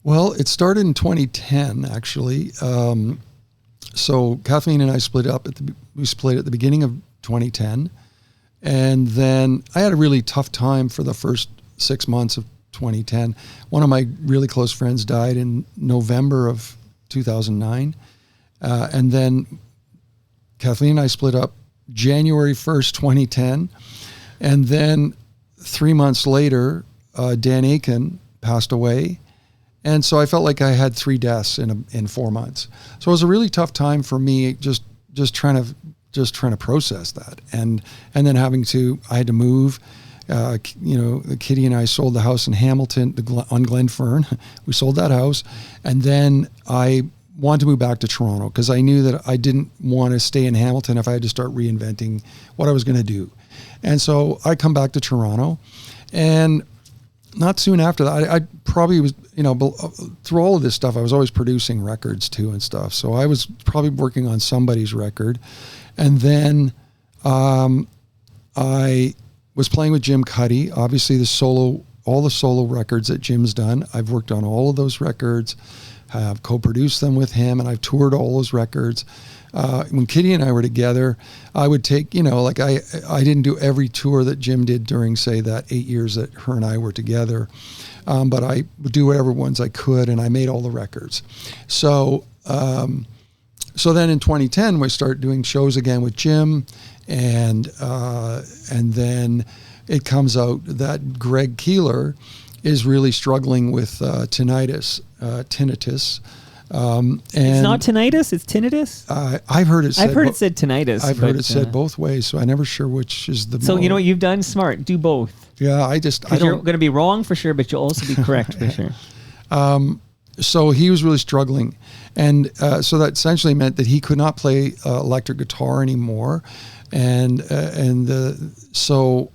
Well, it started in 2010, actually. So Kathleen and I split up at the beginning of 2010. And then I had a really tough time for the first 6 months of 2010. One of my really close friends died in November of 2009. And then Kathleen and I split up January 1st, 2010. And then 3 months later, Dan Aiken passed away. And so I felt like I had 3 deaths in 4 months. So it was a really tough time for me, just trying to process that. And then I had to move. You know, Kitty and I sold the house in Hamilton on Glenfern. We sold that house. And then I wanted to move back to Toronto because I knew that I didn't want to stay in Hamilton if I had to start reinventing what I was going to do. And so I come back to Toronto, and not soon after that, I probably was, you know, through all of this stuff, I was always producing records too and stuff. So I was probably working on somebody's record. And then I was playing with Jim Cuddy. Obviously, all the solo records that Jim's done, I've worked on all of those records, have co-produced them with him, and I've toured all those records. When Kitty and I were together, I would take, like I didn't do every tour that Jim did during, say, that 8 years that her and I were together, but I would do whatever ones I could, and I made all the records. So then in 2010, we started doing shows again with Jim, and then it comes out that Greg Keeler is really struggling with tinnitus. And It's not tinnitus, it's tinnitus? I've heard it said. I've heard it said tinnitus. I've heard it said both ways, so I'm never sure which is the. So you know what you've done? Smart. Do both. Yeah, I You're don't. going to be wrong for sure, but you'll also be correct for sure. So he was really struggling, and so that essentially meant that he could not play electric guitar anymore, so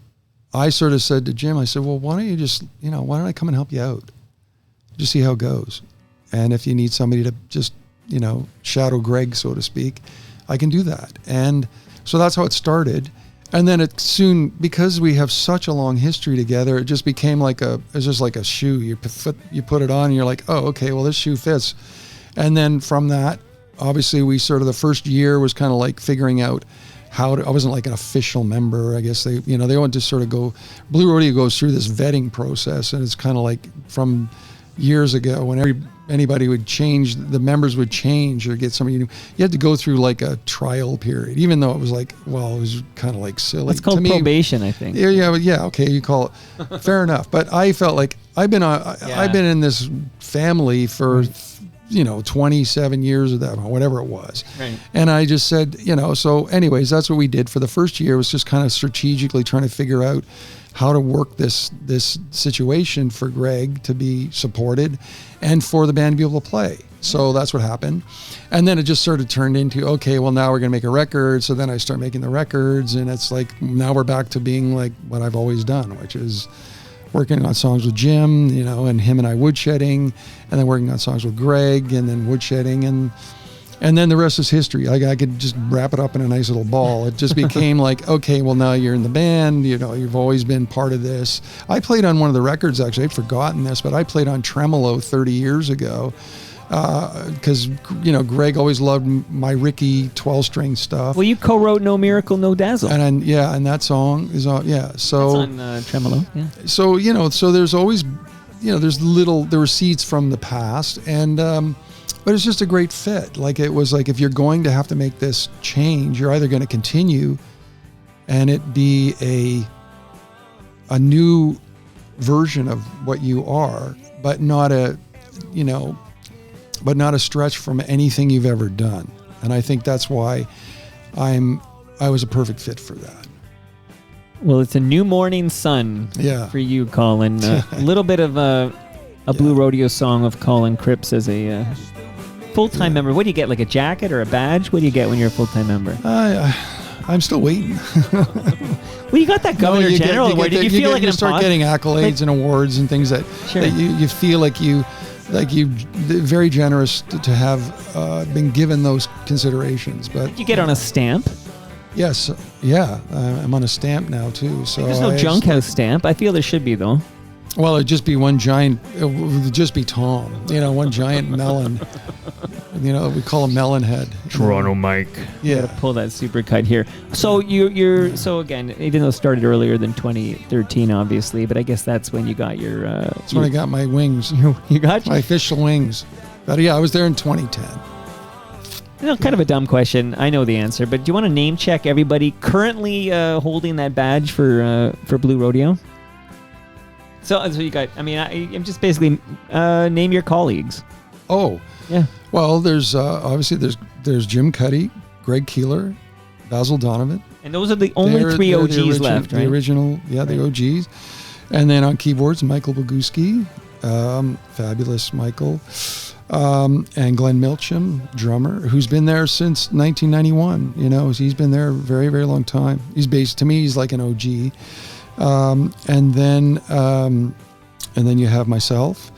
I sort of said to Jim, I said, well, why don't you just, why don't I come and help you out, just see how it goes, and if you need somebody to just, shadow Greg, so to speak, I can do that, and so that's how it started. And then it soon, because we have such a long history together, it just became it's just like a shoe. You put it on and you're like, oh, okay, well, this shoe fits. And then from that, obviously we sort of, the first year was kind of like figuring out I wasn't like an official member. I guess they want to sort of go, Blue Rodeo goes through this vetting process, and it's kind of like from years ago when anybody would change, the members would change or get somebody new. You had to go through like a trial period, even though it was like, well, it was kind of like silly. It's called probation, I think. Yeah. Okay, you call it. Fair enough. But I felt like I've been in this family for 27 years of that, whatever it was. Right. And I just said, so anyways, that's what we did for the first year, was just kind of strategically trying to figure out how to work this situation for Greg to be supported and for the band to be able to play. So that's what happened. And then it just sort of turned into, okay, well, now we're going to make a record. So then I start making the records, and it's like, now we're back to being like what I've always done, which is working on songs with Jim, and him and I woodshedding, and then working on songs with Greg, and then woodshedding, and then the rest is history. I could just wrap it up in a nice little ball. It just became like, okay, well, now you're in the band, you've always been part of this. I played on one of the records, actually. I'd forgotten this, but I played on Tremolo 30 years ago, because, Greg always loved my Ricky 12-string stuff. Well, you co-wrote No Miracle, No Dazzle. And and that song is on, so. That's on Tremolo, yeah. So, so there's always, there were seeds from the past, and, but it's just a great fit. Like, it was like, if you're going to have to make this change, you're either going to continue and it be a new version of what you are, but not a stretch from anything you've ever done. And I think that's why I was a perfect fit for that. Well, it's a new morning sun for you, Colin. A little bit of a Blue Rodeo song of Colin Cripps as a full-time member. What do you get, like a jacket or a badge? What do you get when you're a full-time member? I'm still waiting. Well, you got that Governor General award. Did you feel like you start getting accolades and awards and things that you feel like you very generous to have been given those considerations. But did you get on a stamp? Yes, yeah, I'm on a stamp now too. So there's no Junkhouse stamp. I feel there should be though. Well, it'd just be one giant. It would just be Tom. One giant melon. We call him melon head. Toronto Mike. Yeah. Gotta pull that super cut here. So you're so again, even though it started earlier than 2013, obviously, but I guess that's when you got your. That's when I got my wings. You got my official wings. But yeah, I was there in 2010. Kind of a dumb question. I know the answer, but do you want to name check everybody currently holding that badge for Blue Rodeo? So you got. I mean, I'm just basically name your colleagues. Oh, yeah. Well, there's obviously there's Jim Cuddy, Greg Keeler, Basil Donovan, and those are the only three OGs left, right? The original, the OGs, and then on keyboards, Michael Boguski, fabulous Michael, and Glenn Milcham, drummer, who's been there since 1991. He's been there a very, very long time. He's like an OG. And then you have myself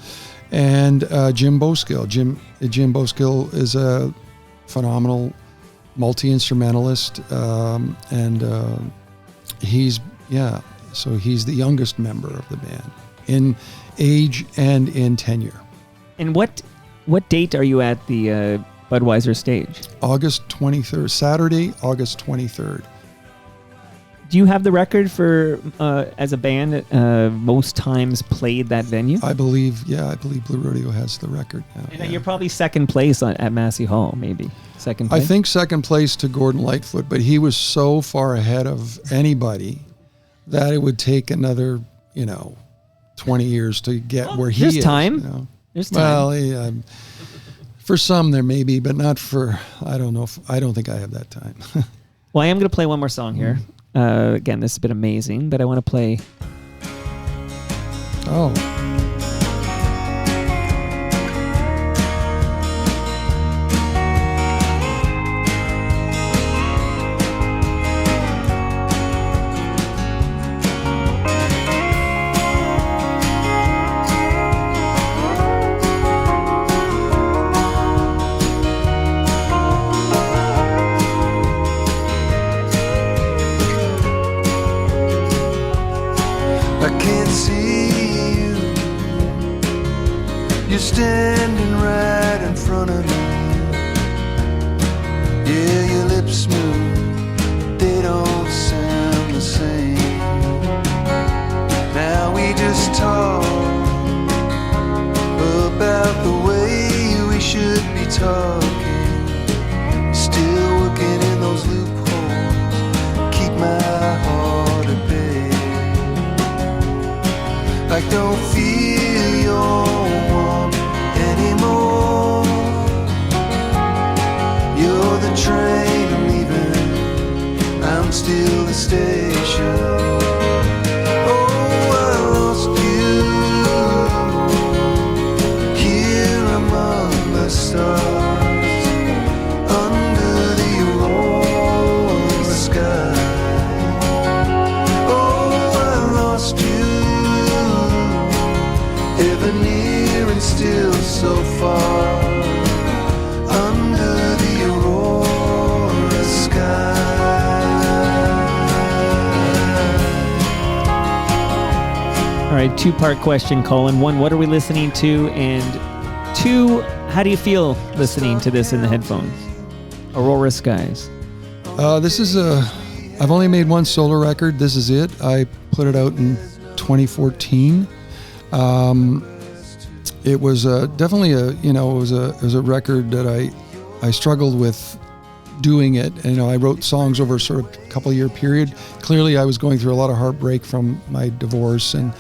and Jim Boskill. Jim Boskill is a phenomenal multi-instrumentalist, and he's So he's the youngest member of the band in age and in tenure. And what date are you at the Budweiser stage? August 23rd, Saturday, August 23rd. Do you have the record for, as a band, most times played that venue? I believe Blue Rodeo has the record now. And you're probably second place at Massey Hall, maybe. Second place? I think second place to Gordon Lightfoot, but he was so far ahead of anybody that it would take another, 20 years to get where he is. There's time. There's time. Well, for some there may be, but not for, I don't know. I don't think I have that time. Well, I am going to play one more song here. Again, this has been amazing, but I want to play. Oh. I can't see you. You're standing right in front of me. Yeah, your lips move, they don't sound the same. Now we just talk about the way we should be talking. Still working in those loopholes, keep my heart at bay. I don't feel your warmth anymore. You're the train I'm leaving, I'm still the station. Oh, I lost you here among the stars, under the aurora sky. Oh, I lost you, ever near and still so far, under the aurora sky. All right, two-part question, Colin. One, what are we listening to? And two, how do you feel listening to this in the headphones? Aurora Skies. This is I've only made one solo record. This is it. I put it out in 2014. It was definitely it was a record that I struggled with doing it. And, I wrote songs over a sort of couple year period. Clearly I was going through a lot of heartbreak from my divorce and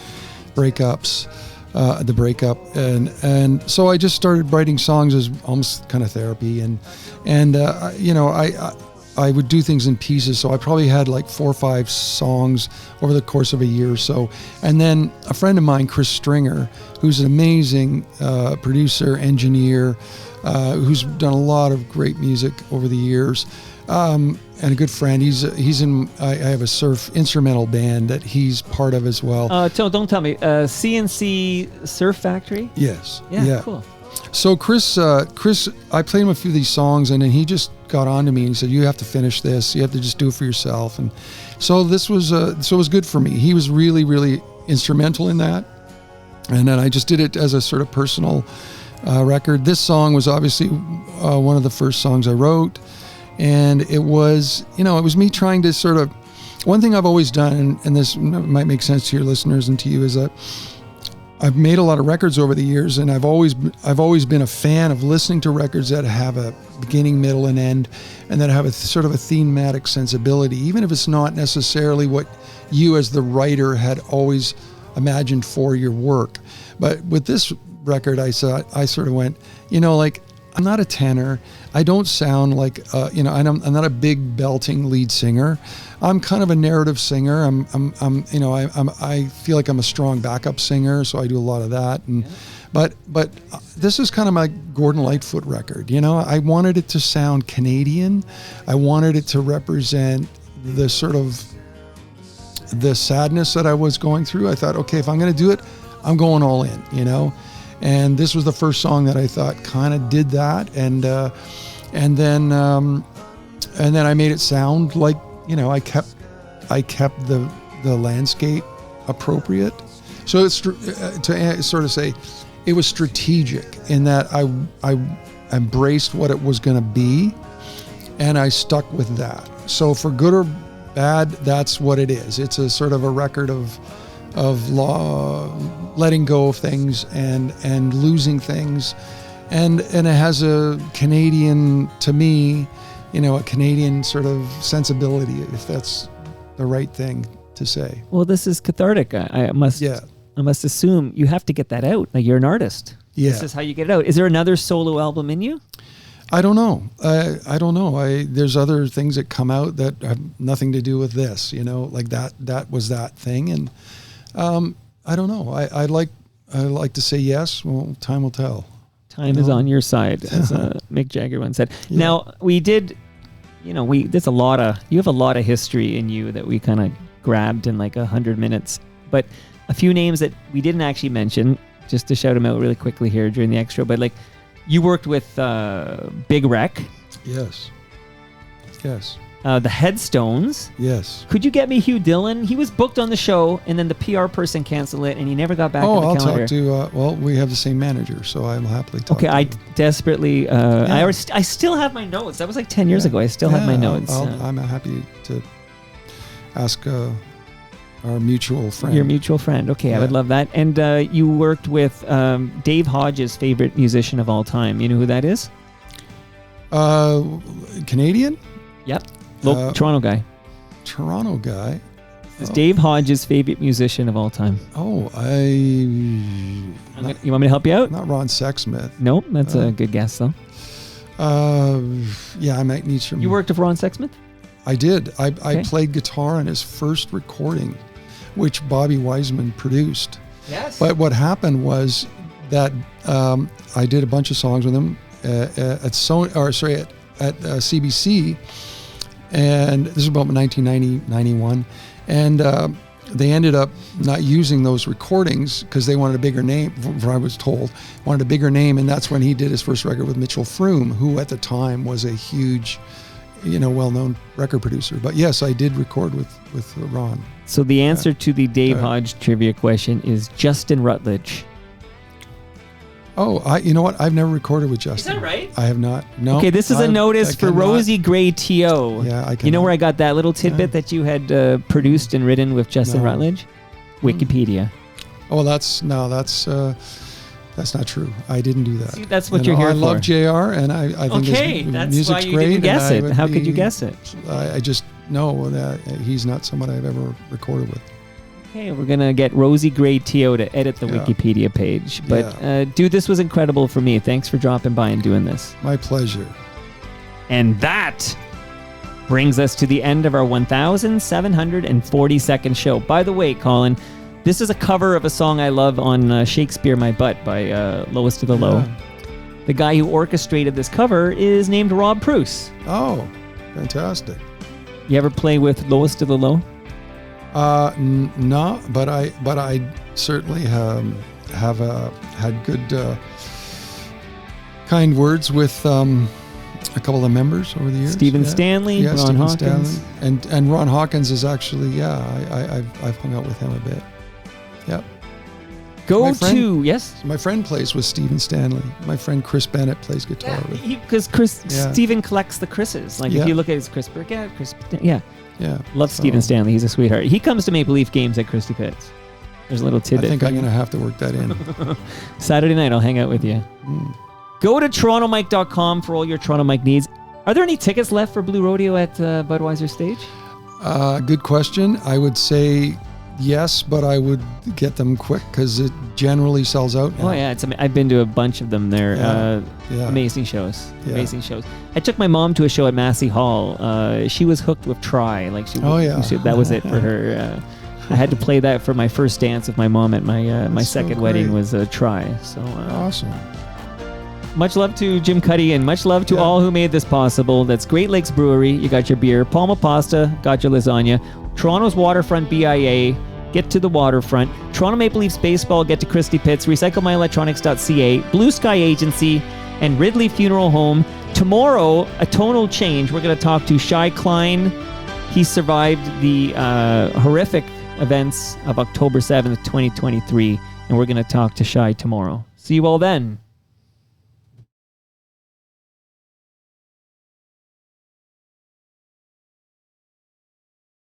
breakups, the breakup. And so I just started writing songs as almost kind of therapy. I would do things in pieces. So I probably had like 4 or 5 songs over the course of a year or so. And then a friend of mine, Chris Stringer, who's an amazing producer, engineer, who's done a lot of great music over the years, and a good friend. He's in. I have a surf instrumental band that he's part of as well. Don't tell me. CNC Surf Factory? Yes. Yeah, cool. So Chris, I played him a few of these songs, and then he just got on to me and he said, "You have to finish this. You have to just do it for yourself." And so this was it was good for me. He was really, really instrumental in that. And then I just did it as a sort of personal record. This song was obviously one of the first songs I wrote, and it was me trying to sort of. One thing I've always done, and this might make sense to your listeners and to you, is that I've made a lot of records over the years, and I've always been a fan of listening to records that have a beginning, middle, and end, and that have a sort of a thematic sensibility, even if it's not necessarily what you as the writer had always imagined for your work. But with this record, I sort of went, I'm not a tenor. I don't sound like, I'm not a big belting lead singer. I'm kind of a narrative singer. I feel like I'm a strong backup singer, so I do a lot of that. And but this is kind of my Gordon Lightfoot record. I wanted it to sound Canadian. I wanted it to represent the sort of the sadness that I was going through. I thought, okay, if I'm going to do it, I'm going all in. And this was the first song that I thought kind of did that, and then I made it sound like I kept the landscape appropriate. So it's to sort of say, it was strategic in that I embraced what it was going to be, and I stuck with that. So for good or bad, that's what it is. It's a sort of a record of letting go of things and losing things, and it has a Canadian, to me, a Canadian sort of sensibility, if that's the right thing to say. Well, this is cathartic. I must assume you have to get that out. Like, you're an artist. Yeah. This is how you get it out. Is there another solo album in you? I don't know. I don't know. There's other things that come out that have nothing to do with this, like that was that thing. And I don't know. I like to say yes. Well, time will tell. Time is on your side, as Mick Jagger once said. Yeah. Now, we did, you have a lot of history in you that we kind of grabbed in like 100 minutes. But a few names that we didn't actually mention, just to shout them out really quickly here during the extra, but like, you worked with Big Wreck. Yes. The Headstones. Yes. Could you get me Hugh Dillon? He was booked on the show, and then the PR person canceled it, and he never got back on the I'll calendar. talk to, we have the same manager, so I'll happily talk Okay, to I him. desperately, I still have my notes. That was like 10 years ago. I still have my notes. I'm happy to ask our mutual friend. Your mutual friend. Okay, I would love that. And you worked with Dave Hodges' favorite musician of all time. You know who that is? Canadian? Yep. Toronto guy. Toronto guy. It's Dave Hodges' favorite musician of all time. Oh, You want me to help you out? not Ron Sexsmith. Nope, that's a good guess, though. Yeah, I might need some. You worked with Ron Sexsmith? I did. I Okay. played guitar on his first recording, which Bobby Wiseman produced. Yes. But what happened was that I did a bunch of songs with him at CBC, and this is about 1990, 91, and they ended up not using those recordings because they wanted a bigger name, from what I was told, wanted a bigger name, and that's when he did his first record with Mitchell Froom, who at the time was a huge, well-known record producer. But yes, I did record with Ron. So the answer to the Dave Hodge trivia question is Justin Rutledge. Oh, you know what? I've never recorded with Justin. Is that right? I have not. No. Okay, this is a notice for Rosie Gray T.O. Yeah, I can. You know where I got that little tidbit that you had produced and written with Justin No. Rutledge? Wikipedia. Oh, that's not true. I didn't do that. See, that's what you're here I for. love JR, and I think Okay, his that's music's why you great. didn't guess and it. How could you guess it? I just know that he's not someone I've ever recorded with. Okay, we're going to get Rosie Gray T.O. to edit the Yeah. Wikipedia page. But, dude, this was incredible for me. Thanks for dropping by and doing this. My pleasure. And that brings us to the end of our 1,742nd show. By the way, Colin, this is a cover of a song I love on Shakespeare My Butt by Lowest of the Low. Yeah. The guy who orchestrated this cover is named Rob Pruce. Oh, fantastic. You ever play with Lowest of the Low? No, but I certainly have had good kind words with a couple of members over the years. Stephen Stanley, Ron Stephen Hawkins. Stanley. And Ron Hawkins is actually, I've hung out with him a bit. Yep. Go My friend- to, yes? My friend plays with Stephen Stanley. My friend Chris Bennett plays guitar with. Because Yeah. Stephen collects the Chris's. Like, Yeah. if you look at his Chris Burkett, yeah. Yeah. Love Stephen Stanley. He's a sweetheart. He comes to Maple Leaf games at Christie Pitts. There's a little I tidbit. think I'm going to have to work that in. Saturday night, I'll hang out with you. Go to TorontoMike.com for all your Toronto Mike needs. Are there any tickets left for Blue Rodeo at Budweiser Stage? Good question. I would say yes, but I would get them quick because it generally sells out now. Oh, yeah. I've been to a bunch of them there. Yeah. Amazing shows. Yeah. Amazing shows. I took my mom to a show at Massey Hall. She was hooked with Try. Like that was it for her. I had to play that for my first dance with my mom at my That's so second wedding great. was Try. So Awesome. much love to Jim Cuddy and much love to all who made this possible. That's Great Lakes Brewery. You got your beer. Palma Pasta. Got your lasagna. Toronto's Waterfront BIA. Get to the waterfront. Toronto Maple Leafs Baseball. Get to Christie Pitts. RecycleMyElectronics.ca. Blue Sky Agency. And Ridley Funeral Home. Tomorrow, a tonal change. We're going to talk to Shai Klein. He survived the horrific events of October 7th, 2023, and we're going to talk to Shai tomorrow. See you all then.